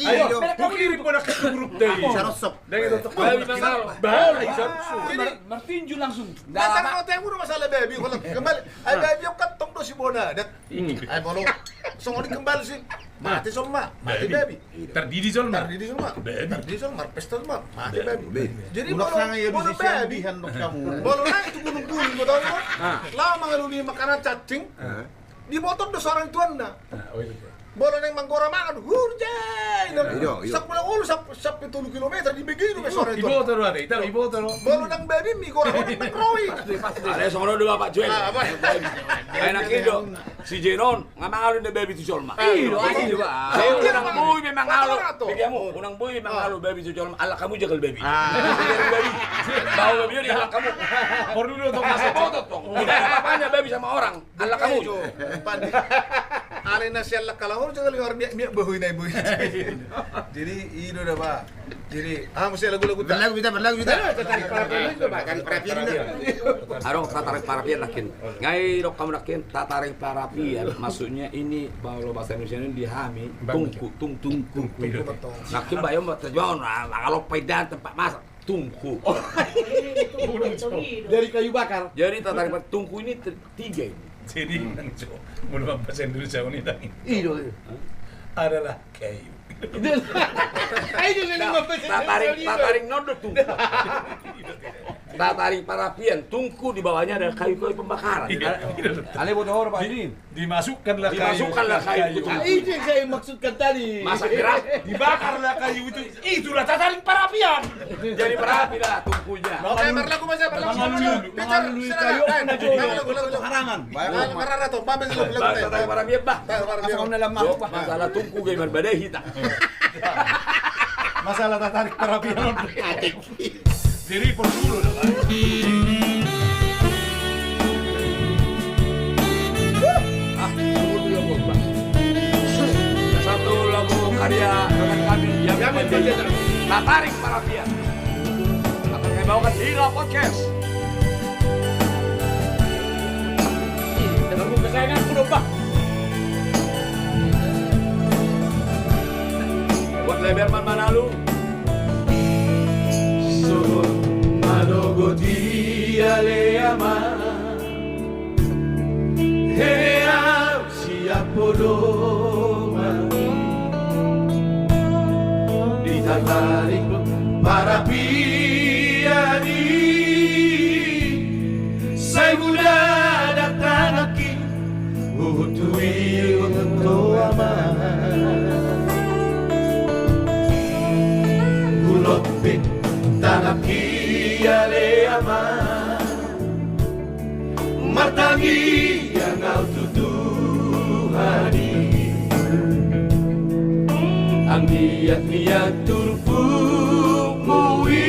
Ayo, Kukirin po na grup day. Sarosop. Dahil ito Baby pangalo. bahal Martinju langsung. Datang ko tayo muna masalah baby. Kalau kembali, ay baby yung katong do si Bona. Ay bolo. So ngoni kembali si mati sama mati baby. terdiri Zolma. Tardidi sama. Baby. Tardidi sama. Marpesta sama. Mati baby. Jadi Unak bolo na ngayon bolo si baby. Sian dok kamu. Bolo na itu gunung-gunung mo tahu mo. Lama ngaluli makanan cacing. Di motor do seorang tuan na. Bola nang manggora mangan, hurjay! Iyo. Sakula ulo sa 7 kilometer di begini may sore ito. Iboto ro ade, ita iboto ro. Bola nang baby mi gora nang Roy. Ada sono dua Pak Joel. Enak ido. Si Jenon ngamangalo ni baby tu Jolma. Iyo, ani juga. Saya unang buhay memang halo. Bigyan mo, unang buhay memang halo baby tu Jolma. Ala kamu jagal baby. Baby. Bawa baby di ala kamu. Por dulu to Kasih foto toh. Tidak ada apa-apanya baby sama orang. Ala kamu. Pandi. Ale na siya kalahor jagal orang dia bahuy na ibu. Jadi ido dah Pak. Jadi mesti lagu-lagu tak. Berlagu kita. Tarik parapian itu, Pak. Tarik parapian itu. Arong tatarik parapian lakin. Ngai dok kamu lakin tatarik parapian. Maksudnya ini kalau bahasa Indonesia ini dihami tungku. Lakin bayo terjun kalau pedan tempat masak tungku. Dari kayu bakar. Jadi tatarik tungku ini tiga ini. Jadi menurut bahasa Indonesia ini Iyo. adalah kayu. Ayo jadi Tatarik nodo tungku. Tatarik parapian tungku di bawahnya ada kayu-kayu pembakaran. Ale bodoh Pak ini. Dimasukkanlah kayu itu. Itu yang saya maksudkan tadi. Masak keras. Dibakarlah kayu itu. Itulah tataring parapian. Jadi berapi dah tungkunya. Oke, berlagu masa Mengalului kayu ada harangan. Marara to, pabe lagu Tatarik parapian bah. Masuk dalam masuk Pak. Masalah tungku gimana badai hitam. Masalah tatarik parapian. Jadi por dulu dah Pak. Satu lagu karya dengan kami yang menjadi tatarik parapian akan kami bawakan di La Podcast. Lagu kesayangan aku dong, Pak. Buat Leberman Manalu. Solo madogoti aleama Hea siapodoma Ditatarik parapiani Saya muda datang aki Utui untuk aman Ulopin tanaki ale ama Matangi yang kau tuduhani Ang niat-niat turpumui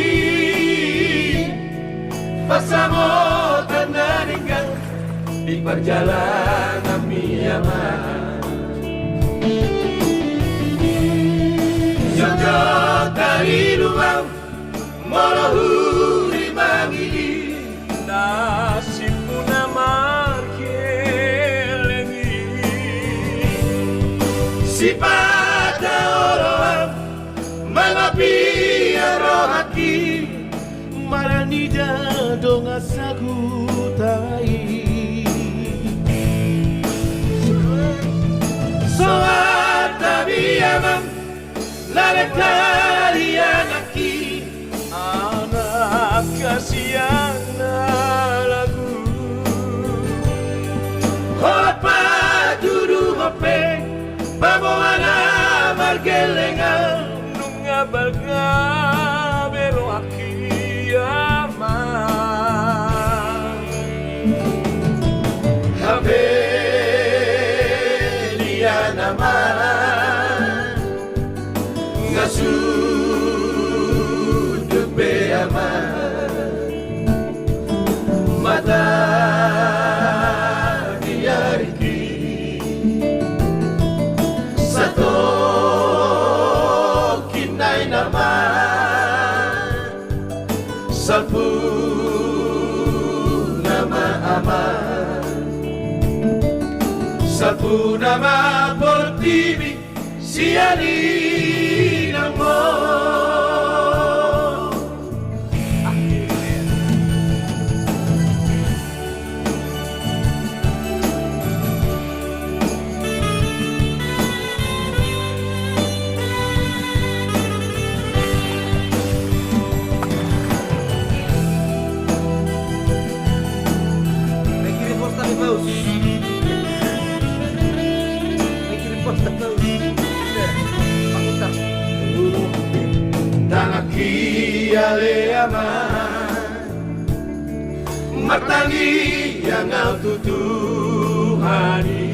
Pasamo tanaringan di perjalanan miyaman Jojo dari luar Molohuri mangili Nasibku namar kelengi Si pada orang Mengapi rohaki Maranida dong asaku tai Soat tabi amam Lalek kalian aki anak kasihan lagu Hopa duru hope Baboana margelenga nunga balga bero akiyama Habe dia nama Ngasuduk beama Mata dia riki Satu kinai nama Salpu nama aman Salpu nama portibi Siali namo May kirim posta ni Paus. May kirim posta Paus. leaman Matangi yang au tutuhani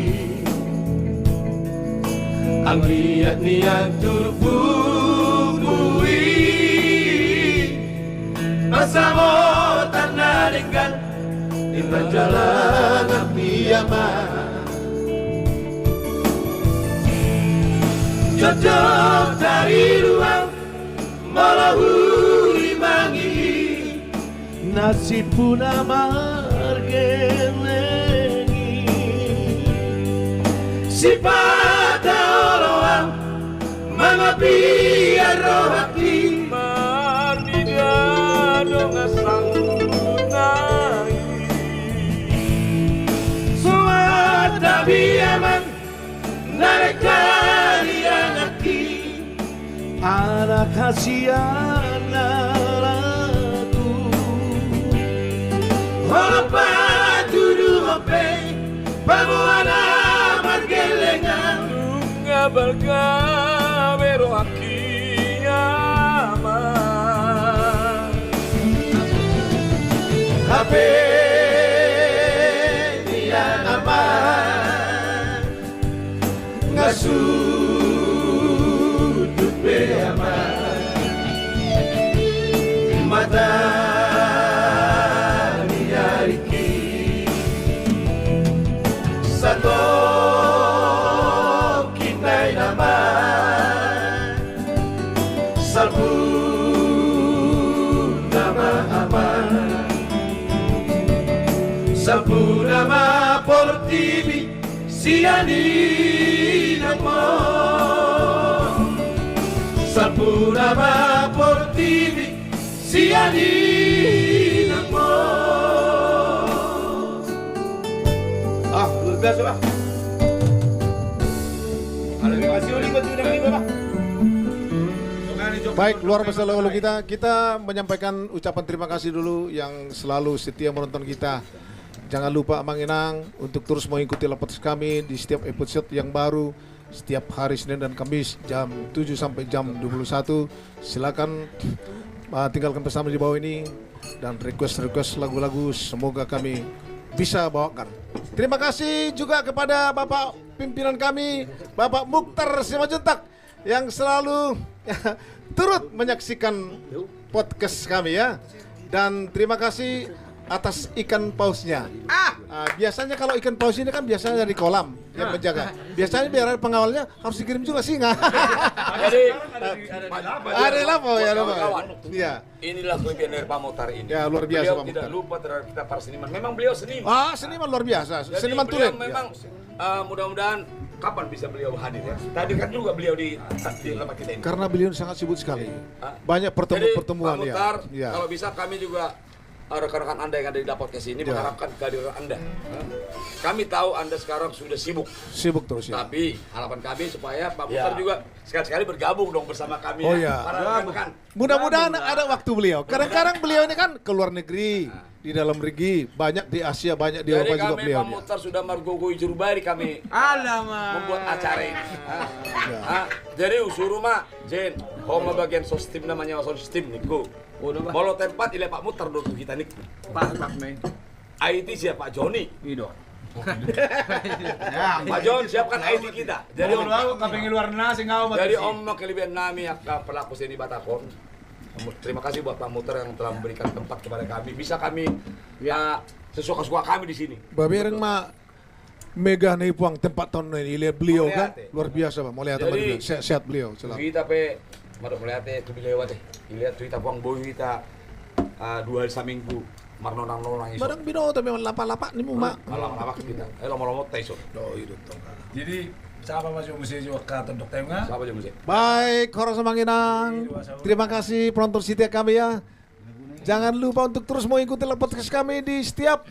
Ang niat-niat turbubui Masamo tanadenggan Intan jalan apiaman Jodoh dari ruang Malahuri mangi Nasib pun amar gelengi Sifat orang Mengapi rohati Marnida dong asang nai Suata biaman Narekan yang aki Anak kasihan aku Hopa tuduh hope Pamuana margelengan Ngabalga bero akiyama Hape dia aman Ngasudut be aman Mata Satu kita nama Salbu nama aman Salbu nama portibi siani namo Salbu nama portibi siani namo Luar biasa, Pak. Terima kasih Uli buat undang ini, Pak. Baik, luar biasa lalu kita menyampaikan ucapan terima kasih dulu yang selalu setia menonton kita. Jangan lupa Amang Inang untuk terus mengikuti podcast kami di setiap episode yang baru setiap hari Senin dan Kamis jam 7 sampai jam 21. Silakan tinggalkan pesan di bawah ini dan request lagu-lagu semoga kami bisa bawakan. Terima kasih juga kepada Bapak pimpinan kami, Bapak Mukhtar Simanjuntak yang selalu turut menyaksikan podcast kami ya. Dan terima kasih atas ikan pausnya. Biasanya kalau ikan paus ini kan biasanya dari kolam yang menjaga. Biasanya biar pengawalnya harus dikirim juga singa. Jadi ada lapo ya, kawan. Iya. Inilah kelebihan dari Pak Mukhtar ini. Ya, luar biasa Beliau Pak tidak Mukhtar. lupa terhadap kita para seniman. Memang beliau seniman. Seniman luar biasa. Jadi Seniman beliau tulen. memang mudah-mudahan kapan bisa beliau hadir ya. Tadi kan juga beliau di tempat kita ini. Karena beliau sangat sibuk sekali. Banyak pertemuan-pertemuan Jadi, ya. Pak Mukhtar, Ya. kalau bisa kami juga rekan-rekan Anda yang ada di podcast ini Ya. mengharapkan kehadiran Anda. Kami tahu Anda sekarang sudah sibuk. Sibuk terus ya. Tapi harapan kami supaya Pak Mukhtar juga sekali-sekali bergabung dong bersama kami. Oh, ya. ya. Para rekan-rekan. Mudah-mudahan ada waktu beliau. Kadang-kadang beliau ini kan ke luar negeri, di dalam negeri, banyak di Asia, banyak di Jadi Eropa juga kami beliau. Pak Mukhtar sudah margogoi jurubari kami Alamak. membuat acara ini. Jadi usuruma Jen, homa bagian sostim namanya sostim niku. Molo tempat ile Pak Mukhtar do kita niku. Pak me. IT siapa Pak Joni. Ido. Pak Jon siapkan IT kita. Jadi om, Kaping luar nasi ngau jadi om kelebihan nami akan pelaku seni Batakon. Terima kasih buat Pak Mukhtar yang telah memberikan tempat kepada kami. Bisa kami ya sesuka-suka kami di sini. Babereng mah mega nih puang tempat tahun ini lihat beliau Mau kan lihat, luar biasa Pak. Mau lihat apa Jadi, beliau? Sehat beliau selalu. Kita pe Mado melihat tu beliau teh. Lihat cerita buang boy kita 2 hari seminggu marnonang-nonang iso. Barang bino tapi lapa-lapa nih mu mak. Malam-malam kita. Lomor-lomor teh iso. Jadi siapa masih mesti juga kata untuk tengah? Siapa aja mesti? Baik, Horas Semanginang. Terima kasih penonton setia kami ya. Jangan lupa untuk terus mengikuti podcast kami di setiap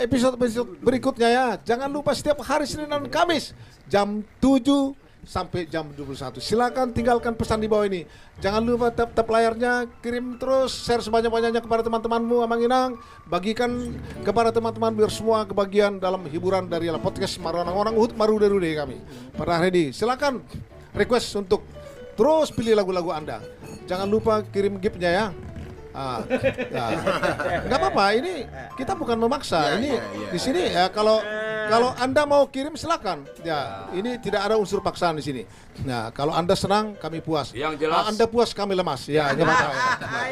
episode berikutnya ya. Jangan lupa setiap hari Senin dan Kamis jam 7 sampai jam 21. Silakan tinggalkan pesan di bawah ini. Jangan lupa tap layarnya, kirim terus, share sebanyak-banyaknya kepada teman-temanmu Amang Inang. Bagikan kepada teman-teman biar semua kebagian dalam hiburan dari podcast Maronang Orang Uhud Marude kami. Pada hari ini silakan request untuk terus pilih lagu-lagu Anda. jangan lupa kirim gift-nya ya. Ya. Nggak apa-apa, ini kita bukan memaksa. Ini di sini ya kalau Anda mau kirim silakan. Ya, ini tidak ada unsur paksaan di sini. Nah, kalau Anda senang kami puas. Yang jelas Anda puas kami lemas. Ya, nggak apa-apa.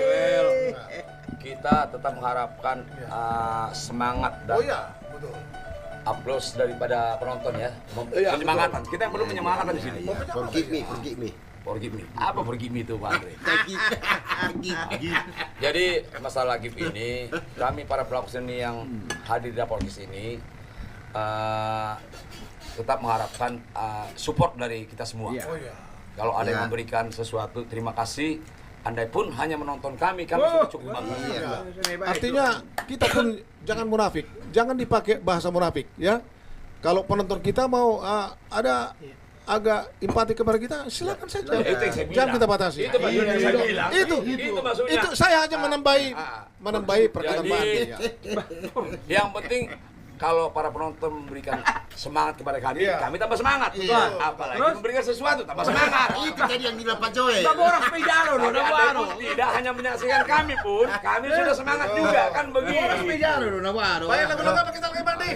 Well, kita tetap mengharapkan semangat dan aplaus daripada penonton ya. Penyemangatan. Kita yang perlu penyemangatan di sini. Forgive me. Apa forgive me itu, Pak Andre? Jadi masalah gift ini, kami para pelaku seni yang hadir di podcast ini tetap mengharapkan support dari kita semua. Kalau ada yang memberikan sesuatu, terima kasih. Andai pun hanya menonton kami sudah cukup bagus. Artinya kita pun jangan munafik, jangan dipakai bahasa munafik ya. Kalau penonton kita mau ada agak empati kepada kita, silakan saja. Jangan kita batasi. Itu maksudnya saya bilang. Itu saya hanya menambahi perkataan. Yang penting kalau para penonton memberikan semangat kepada kami, kami tambah semangat. Apalagi memberikan sesuatu, tambah semangat. Itu tadi yang bilang Pak Joy. Orang sepeda loh, Tidak hanya menyaksikan kami pun, kami sudah semangat juga kan begini. Baik, lagu-lagu apa kita lagi mandi?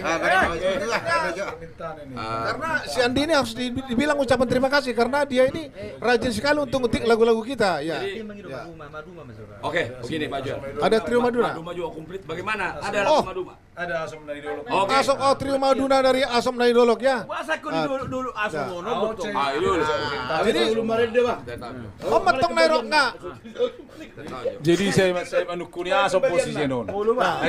Karena si Andi ini harus dibilang ucapan terima kasih karena dia ini rajin sekali untuk ngetik lagu-lagu kita. Ya. Oke, begini Pak Jo. Ada trio Maduna. Maduma juga komplit. Bagaimana? Ada lagu Maduma. Ada Asom dari dulu. Trio Maduna dari Asom Naidolok ya. Masa aku dulu Asom mono betul. Jadi belum kemarin deh bang. matong Nairok nggak? Jadi saya menukuni Asom posisi non.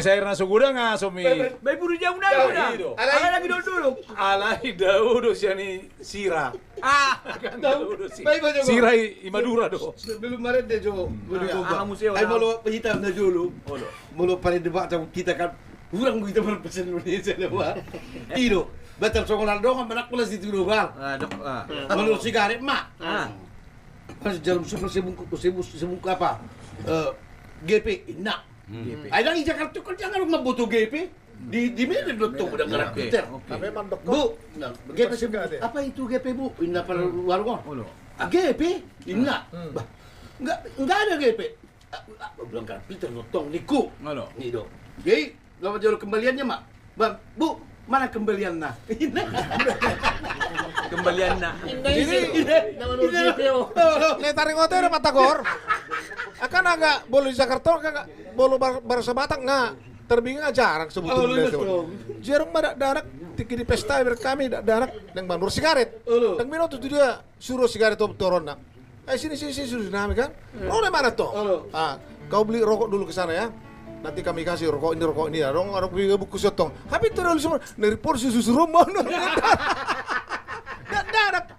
Saya rasa sudah nggak Asom ini. Baik buru jauh udah. Ada lagi dulu. Alai Daudo siani Sira. Sira i Madura do. Belum kemarin deh Jo. museo. Ay mau pehitam na dulu. Mau pada debat kita kan. Kurang kita berpesan Indonesia lewat. Ido, betul songolan dong, menak pula situ dulu bang. Menurut sigaret mak. Pas jarum super sebungkus apa? GP, nak. Ada di Jakarta kan jangan rumah butuh GP. Di mana dokter udah karakter. Bu, GP sebungkus. Apa itu GP bu? Ini apa warung? GP, enggak. Enggak ada GP. Bilang kan Peter notong niku. Nih dong. Jadi lama jual kembaliannya mak, bang, bu, mana kembaliannya? Kembaliannya. Letaring hotel ada Patagor. Akan agak bolu di Jakarta, agak bolu barasa Batak nggak. Terbingung jarang sebetulnya. Jarang darak tiki di pesta kami darak yang bandur sigaret. Dan minum tuh dia suruh sigaret itu turun nak. Sini suruh nami kan? Oh mana tuh? Kau beli rokok dulu ke sana ya. Nanti kami kasih rokok ini ya. Orang buku sotong. Tapi itu dulu semua dari porsi susu rumah. Dadak.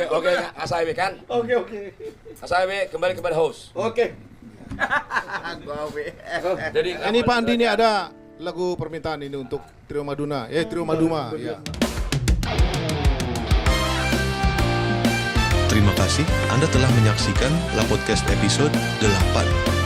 Oke, Asaibe kan? Oke. Asaibe kembali kepada host. Oke. Jadi Ini Pak Andi ini ada lagu permintaan ini untuk Trio Maduna. Trio Maduma. Ya. Terima kasih Anda telah menyaksikan La Podcast episode 8.